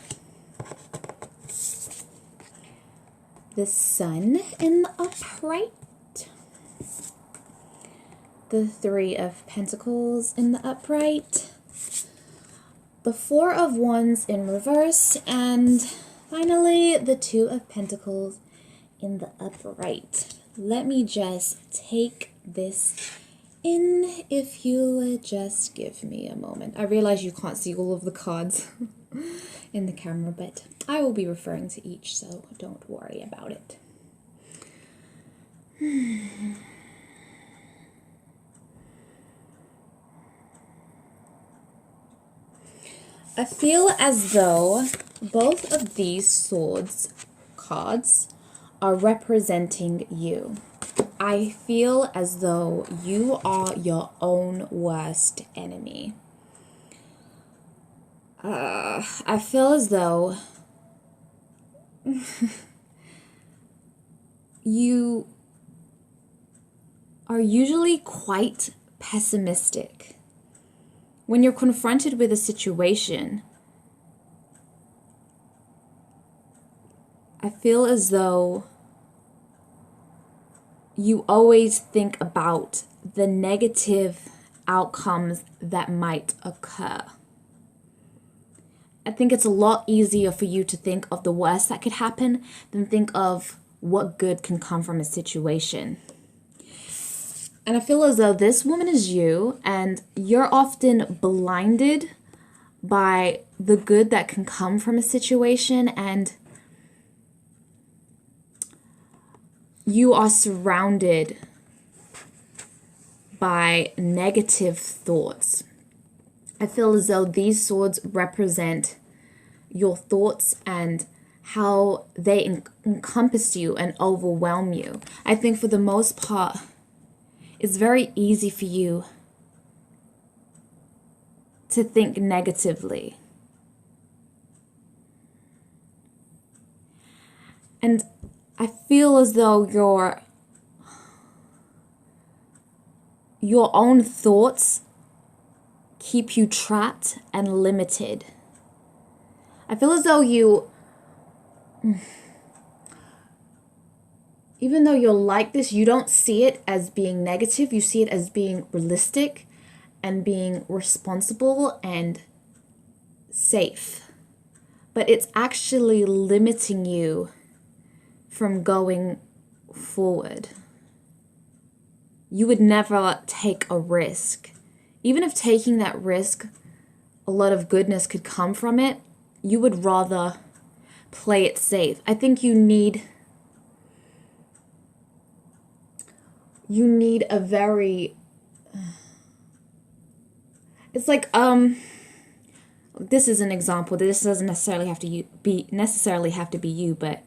the Sun in the upright, the Three of Pentacles in the upright, the Four of Wands in reverse, and finally the Two of Pentacles in the upright. Let me just take this in, if you would just give me a moment. I realize you can't see all of the cards in the camera, but I will be referring to each, so don't worry about it. I feel as though both of these swords cards are representing you. I feel as though you are your own worst enemy. I feel as though you are usually quite pessimistic. When you're confronted with a situation, I feel as though you always think about the negative outcomes that might occur. I think it's a lot easier for you to think of the worst that could happen than think of what good can come from a situation. And I feel as though this woman is you, and you're often blinded by the good that can come from a situation, and you are surrounded by negative thoughts. I feel as though these swords represent your thoughts and how they encompass you and overwhelm you. I think for the most part, it's very easy for you to think negatively. And I feel as though your own thoughts keep you trapped and limited. I feel as though even though you're like this, you don't see it as being negative. You see it as being realistic and being responsible and safe. But it's actually limiting you from going forward. You would never take a risk. Even if taking that risk, a lot of goodness could come from it, you would rather play it safe. I think you need a very, it's like, this is an example. This doesn't necessarily have to be you, but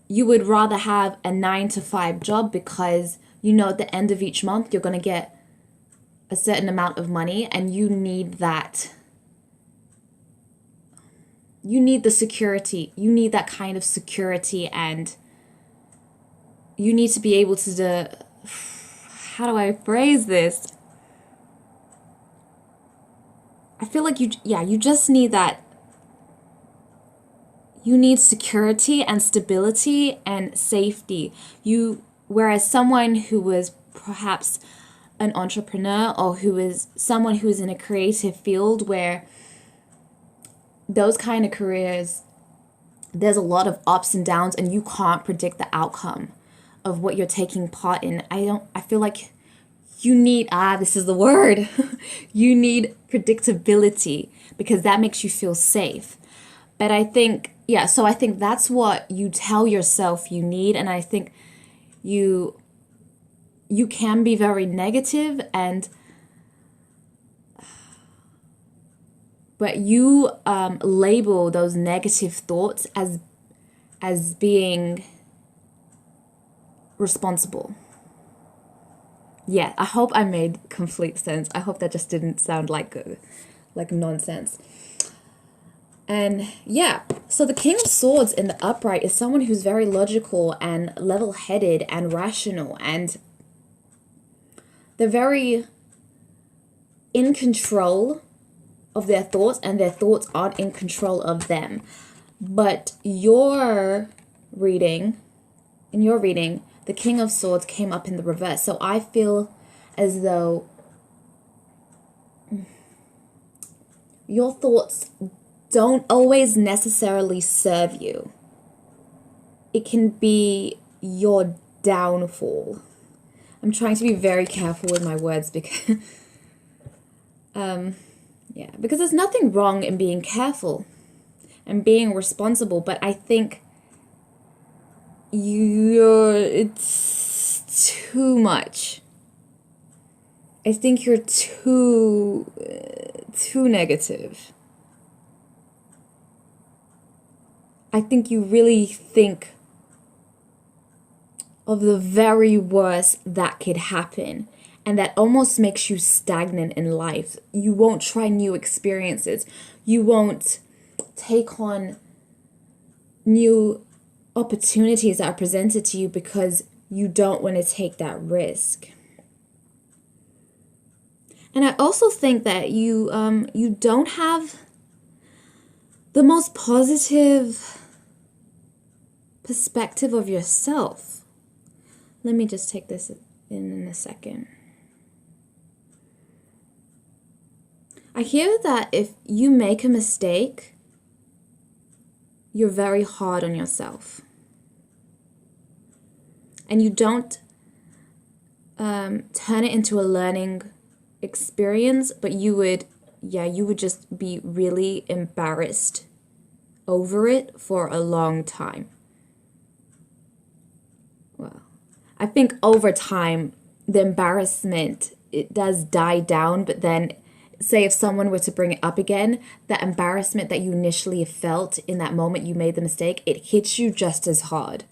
you would rather have a 9-to-5 job because you know at the end of each month you're going to get a certain amount of money, and you need that. You need the security. You need that kind of security, and you need to be able to how do I phrase this? I feel like you just need that. You need security and stability and safety. Whereas someone who is perhaps an entrepreneur, or who is someone who is in a creative field where those kind of careers, there's a lot of ups and downs and you can't predict the outcome of what you're taking part in. I feel like you need, this is the word, you need predictability, because that makes you feel safe. But I think, so I think that's what you tell yourself you need. And I think you can be very negative, but you label those negative thoughts as being responsible. Yeah, I hope I made complete sense. I hope that just didn't sound like nonsense. And so the King of Swords in the upright is someone who's very logical and level-headed and rational, and they're very in control of their thoughts, and their thoughts aren't in control of them. But in your reading, the King of Swords came up in the reverse. So I feel as though your thoughts don't always necessarily serve you. It can be your downfall. I'm trying to be very careful with my words because because there's nothing wrong in being careful and being responsible, but I think it's too much. I think you're too negative. I think you really think of the very worst that could happen. And that almost makes you stagnant in life. You won't try new experiences. You won't take on new opportunities that are presented to you because you don't want to take that risk. And I also think that you don't have the most positive perspective of yourself. Let me just take this in a second. I hear that if you make a mistake, you're very hard on yourself. And you don't turn it into a learning experience, but you would just be really embarrassed over it for a long time. Well, I think over time, the embarrassment, it does die down, but then say if someone were to bring it up again, that embarrassment that you initially felt in that moment you made the mistake, it hits you just as hard.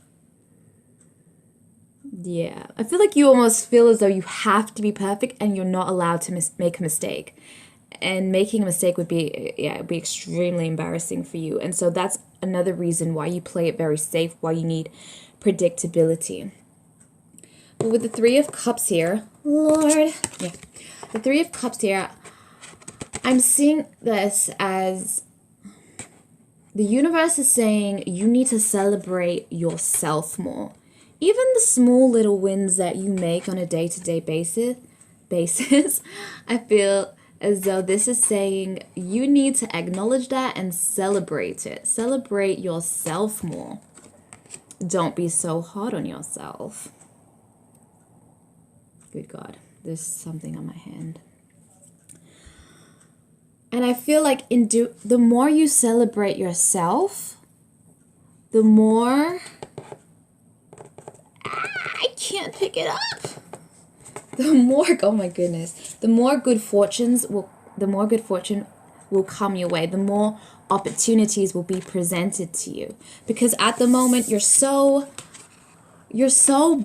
Yeah, I feel like you almost feel as though you have to be perfect and you're not allowed to make a mistake. And making a mistake would be, it'd be extremely embarrassing for you. And so that's another reason why you play it very safe, why you need predictability. But with the Three of Cups here, Lord, the Three of Cups here, I'm seeing this as the universe is saying you need to celebrate yourself more. Even the small little wins that you make on a day-to-day basis, I feel as though this is saying you need to acknowledge that and celebrate it. Celebrate yourself more. Don't be so hard on yourself. Good God, there's something on my hand. And I feel like the more you celebrate yourself, the more... I can't pick it up. The more good fortune will come your way. The more opportunities will be presented to you. Because at the moment you're so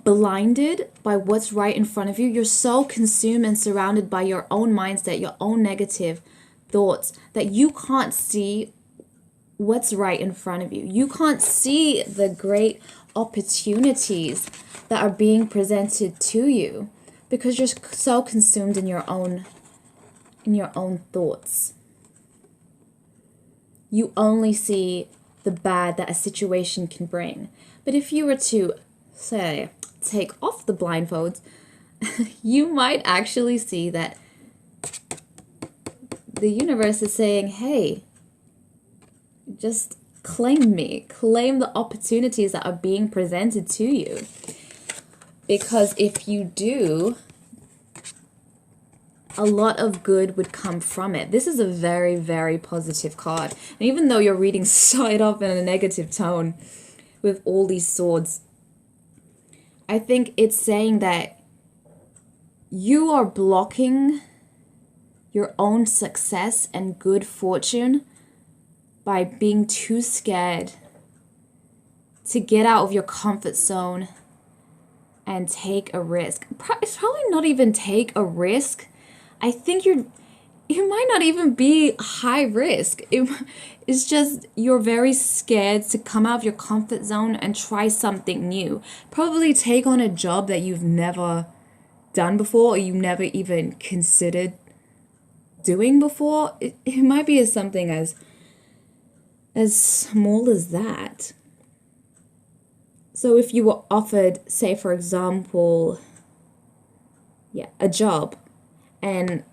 blinded by what's right in front of you. You're so consumed and surrounded by your own mindset, your own negative thoughts, that you can't see what's right in front of you. You can't see the great opportunities that are being presented to you because you're so consumed in your own thoughts. You only see the bad that a situation can bring. But if you were to, say, take off the blindfolds, you might actually see that the universe is saying, hey, just claim me. Claim the opportunities that are being presented to you. Because if you do, a lot of good would come from it. This is a very, very positive card. And even though your reading started off in a negative tone with all these swords, I think it's saying that you are blocking your own success and good fortune by being too scared to get out of your comfort zone and take a risk. It's probably not even take a risk. I think it might not even be high risk. It's just you're very scared to come out of your comfort zone and try something new. Probably take on a job that you've never done before or you never even considered doing before. It might be something as small as that. So if you were offered, say for example, a job, and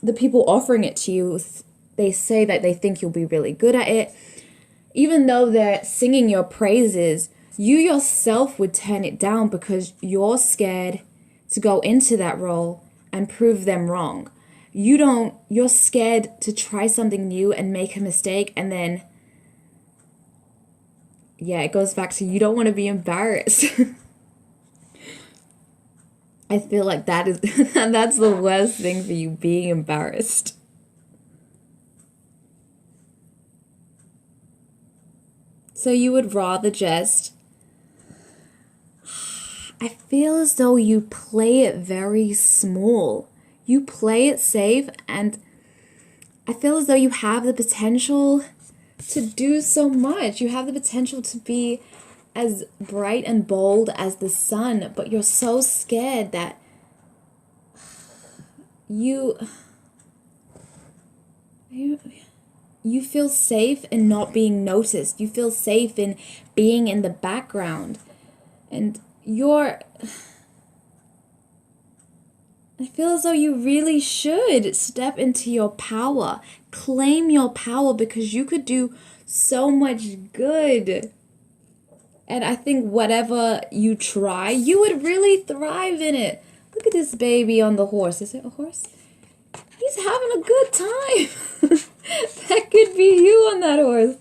the people offering it to you, they say that they think you'll be really good at it, even though they're singing your praises, you yourself would turn it down because you're scared to go into that role and prove them wrong. You're scared to try something new and make a mistake, and then it goes back to you don't want to be embarrassed. I feel like that's the worst thing for you, being embarrassed. So you would rather just, I feel as though you play it very small. You play it safe, and I feel as though you have the potential to do so much. You have the potential to be as bright and bold as the sun, but you're so scared that you feel safe in not being noticed. You feel safe in being in the background. And I feel as though you really should step into your power. Claim your power, because you could do so much good. And I think whatever you try, you would really thrive in it. Look at this baby on the horse. Is it a horse? He's having a good time. That could be you on that horse.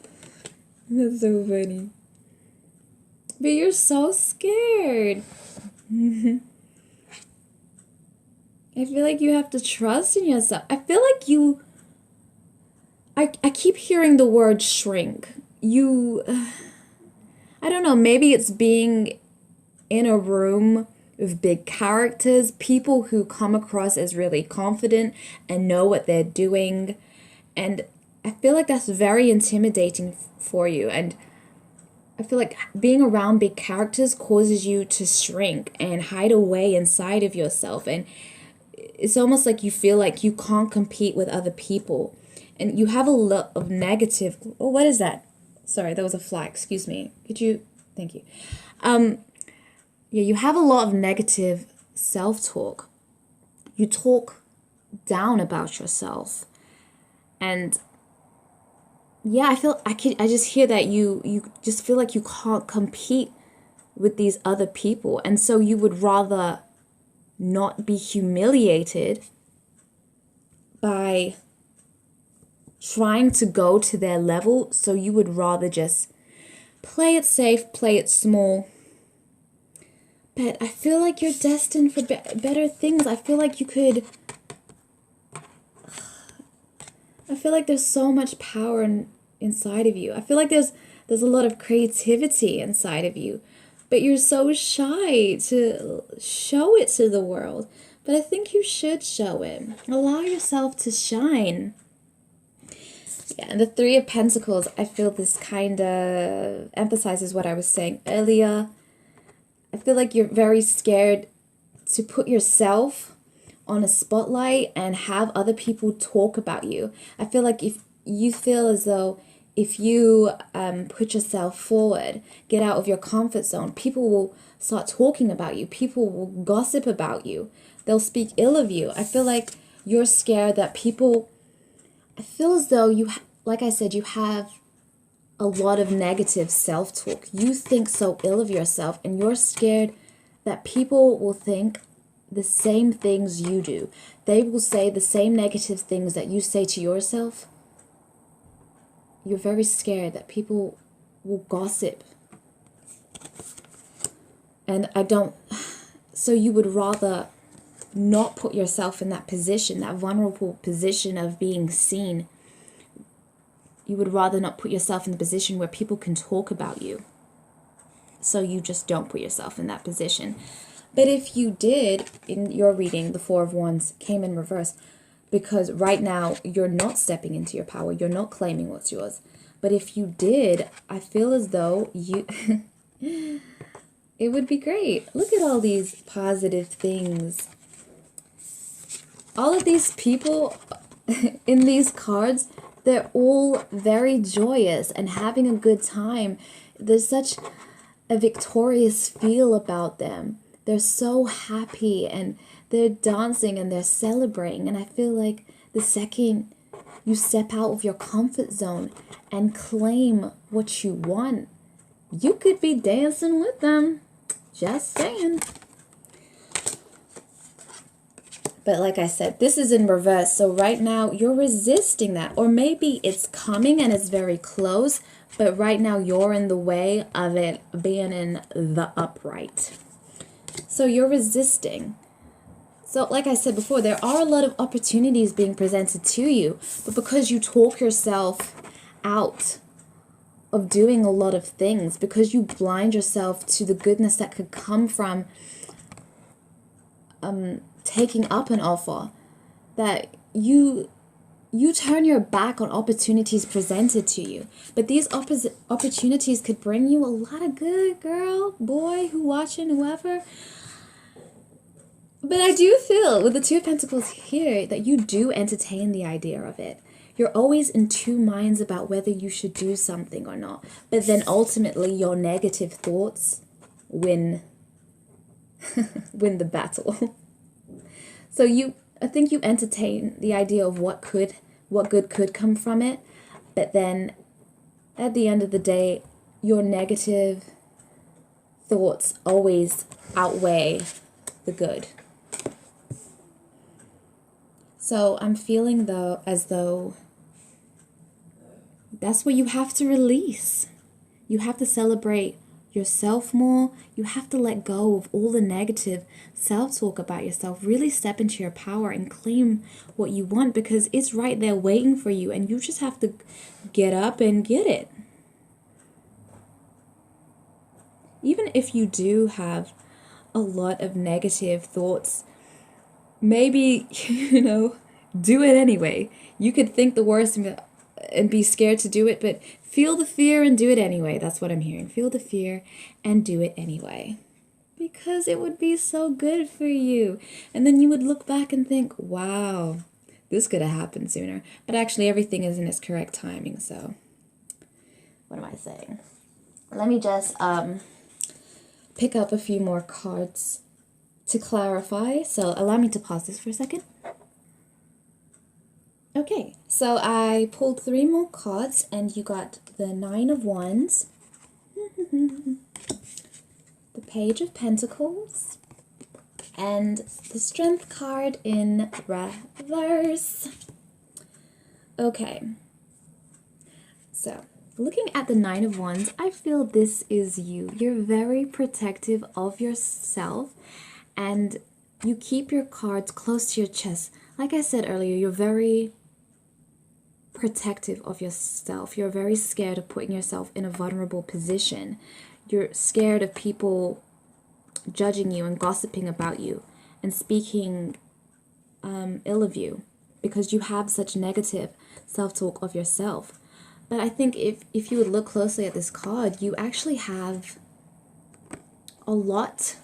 That's so funny. But you're so scared. I feel like you have to trust in yourself. I feel like I keep hearing the word shrink. I don't know, maybe it's being in a room with big characters, people who come across as really confident and know what they're doing. And I feel like that's very intimidating for you. And I feel like being around big characters causes you to shrink and hide away inside of yourself. And it's almost like you feel like you can't compete with other people. And you have a lot of negative... Oh, what is that? Sorry, that was a fly. Excuse me. Thank you. Yeah, you have a lot of negative self-talk. You talk down about yourself. And yeah, I just hear that you just feel like you can't compete with these other people. And so you would rather not be humiliated by trying to go to their level. So you would rather just play it safe, play it small. But I feel like you're destined for better things. I feel like I feel like there's so much power inside of you. I feel like there's a lot of creativity inside of you. But you're so shy to show it to the world. But I think you should show it. Allow yourself to shine. Yeah, and the Three of Pentacles, I feel this kind of emphasizes what I was saying earlier. I feel like you're very scared to put yourself on a spotlight and have other people talk about you. I feel like if you feel as though if you put yourself forward, get out of your comfort zone, people will start talking about you. People will gossip about you. They'll speak ill of you. I feel like you're scared that I feel as though like I said, you have a lot of negative self-talk. You think so ill of yourself, and you're scared that people will think the same things you do. They will say the same negative things that you say to yourself. You're very scared that people will gossip. And so you would rather not put yourself in that position, that vulnerable position of being seen. You would rather not put yourself in the position where people can talk about you. So you just don't put yourself in that position. But if you did, in your reading, the Four of Wands came in reverse, because right now you're not stepping into your power. You're not claiming what's yours. But if you did, I feel as though it would be great. Look at all these positive things. All of these people in these cards, they're all very joyous and having a good time. There's such a victorious feel about them. They're so happy and they're dancing and they're celebrating. And I feel like the second you step out of your comfort zone and claim what you want, you could be dancing with them. Just saying. But like I said, this is in reverse. So right now you're resisting that. Or maybe it's coming and it's very close. But right now you're in the way of it being in the upright. So you're resisting. So like I said before, there are a lot of opportunities being presented to you. But because you talk yourself out of doing a lot of things, because you blind yourself to the goodness that could come from taking up an offer, that you turn your back on opportunities presented to you. But these opportunities could bring you a lot of good, girl, boy, who watching, whoever. But I do feel with the Two of Pentacles here that you do entertain the idea of it. You're always in two minds about whether you should do something or not. But then ultimately your negative thoughts win the battle. So I think you entertain the idea of what good could come from it. But then at the end of the day, your negative thoughts always outweigh the good. So I'm feeling as though that's what you have to release. You have to celebrate yourself more. You have to let go of all the negative self-talk about yourself. Really step into your power and claim what you want, because it's right there waiting for you, and you just have to get up and get it. Even if you do have a lot of negative thoughts, maybe, do it anyway. You could think the worst and be scared to do it, but feel the fear and do it anyway. That's what I'm hearing. Feel the fear and do it anyway. Because it would be so good for you. And then you would look back and think, wow, this could have happened sooner. But actually everything is in its correct timing, so what am I saying? Let me just pick up a few more cards to clarify. So allow me to pause this for a second. Okay, so I pulled 3 more cards, and you got the 9 of Wands, the Page of Pentacles, and the Strength card in reverse. Okay, so looking at the 9 of Wands, I feel this is you. You're very protective of yourself, and you keep your cards close to your chest. Like I said earlier, you're very protective of yourself. You're very scared of putting yourself in a vulnerable position. You're scared of people judging you and gossiping about you and speaking ill of you, because you have such negative self-talk of yourself. But I think if you would look closely at this card, you actually have a lot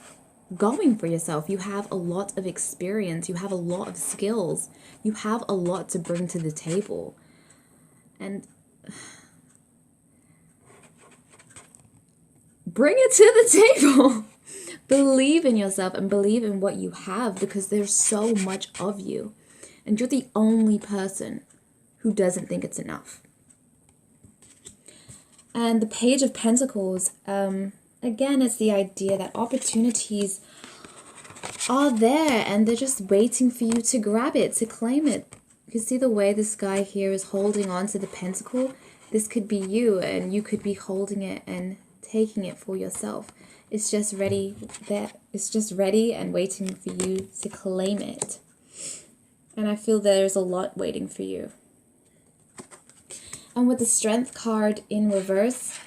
going for yourself. You have a lot of experience. You have a lot of skills. You have a lot to bring to the table. And bring it to the table. Believe in yourself and believe in what you have, because there's so much of you. And you're the only person who doesn't think it's enough. And the Page of Pentacles, again, it's the idea that opportunities are there and they're just waiting for you to grab it, to claim it. You can see the way this guy here is holding on to the pentacle. This could be you, and you could be holding it and taking it for yourself. It's just ready there. It's just ready and waiting for you to claim it. And I feel there's a lot waiting for you. And with the Strength card in reverse,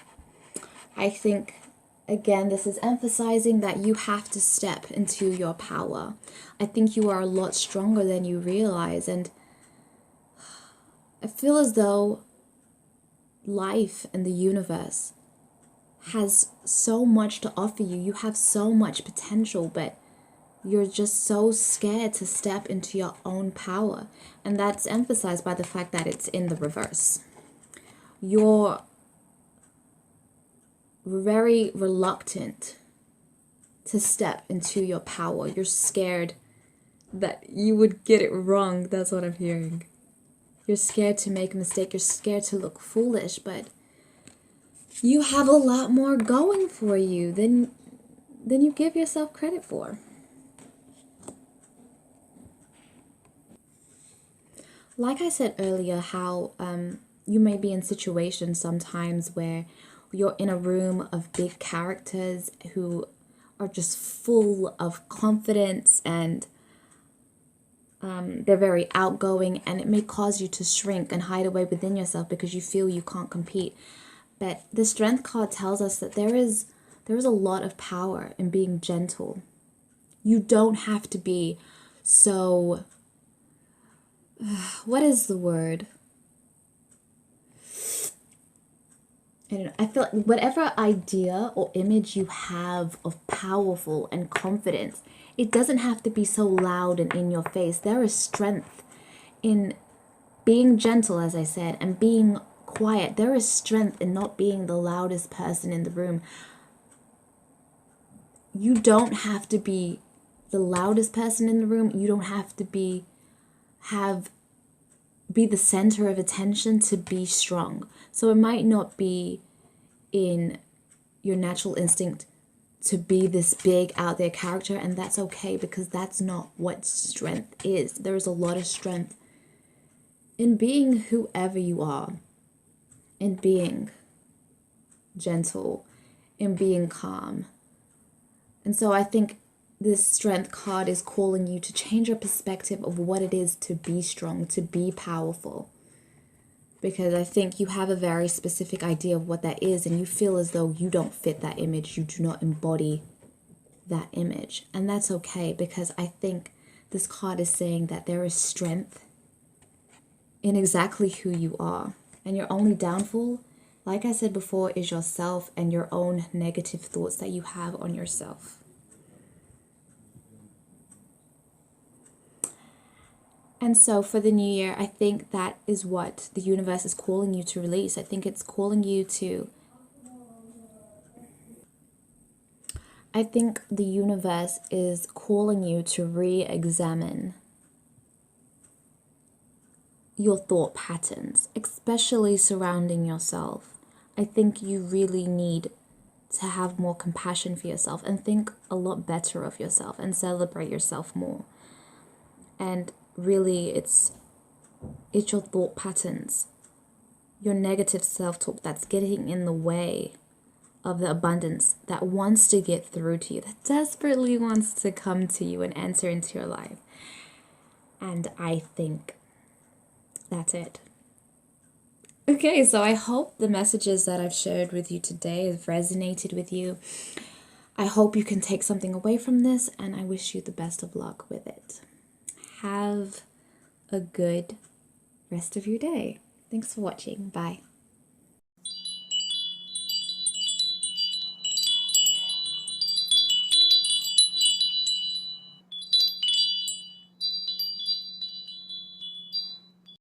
I think, again, this is emphasizing that you have to step into your power. I think you are a lot stronger than you realize, and I feel as though life and the universe has so much to offer you. You have so much potential, but you're just so scared to step into your own power. And that's emphasized by the fact that it's in the reverse. You're very reluctant to step into your power. You're scared that you would get it wrong. That's what I'm hearing. You're scared to make a mistake. You're scared to look foolish, but you have a lot more going for you than you give yourself credit for. Like I said earlier, how you may be in situations sometimes where you're in a room of big characters who are just full of confidence, and they're very outgoing, and it may cause you to shrink and hide away within yourself because you feel you can't compete. But the Strength card tells us that there is a lot of power in being gentle You don't have to be so, what is the word? I don't know. I feel like whatever idea or image you have of powerful and confidence, it doesn't have to be so loud and in your face. There is strength in being gentle, as I said, and being quiet. There is strength in not being the loudest person in the room. You don't have to be the loudest person in the room. You don't have to be the center of attention to be strong. So it might not be in your natural instinct to be this big out there character, and that's okay, because that's not what strength is. There is a lot of strength in being whoever you are, in being gentle, in being calm. And so I think this strength card is calling you to change your perspective of what it is to be strong, to be powerful. Because I think you have a very specific idea of what that is, and you feel as though you don't fit that image. You do not embody that image. And that's okay, because I think this card is saying that there is strength in exactly who you are. And your only downfall, like I said before, is yourself and your own negative thoughts that you have on yourself. And so for the new year, I think that is what the universe is calling you to release. I think it's calling you to... I think the universe is calling you to re-examine your thought patterns, especially surrounding yourself. I think you really need to have more compassion for yourself and think a lot better of yourself and celebrate yourself more. And really, it's your thought patterns, your negative self-talk that's getting in the way of the abundance that wants to get through to you, that desperately wants to come to you and enter into your life. And I think that's it. Okay, so I hope the messages that I've shared with you today have resonated with you. I hope you can take something away from this, and I wish you the best of luck with it. Have a good rest of your day. Thanks for watching. Bye.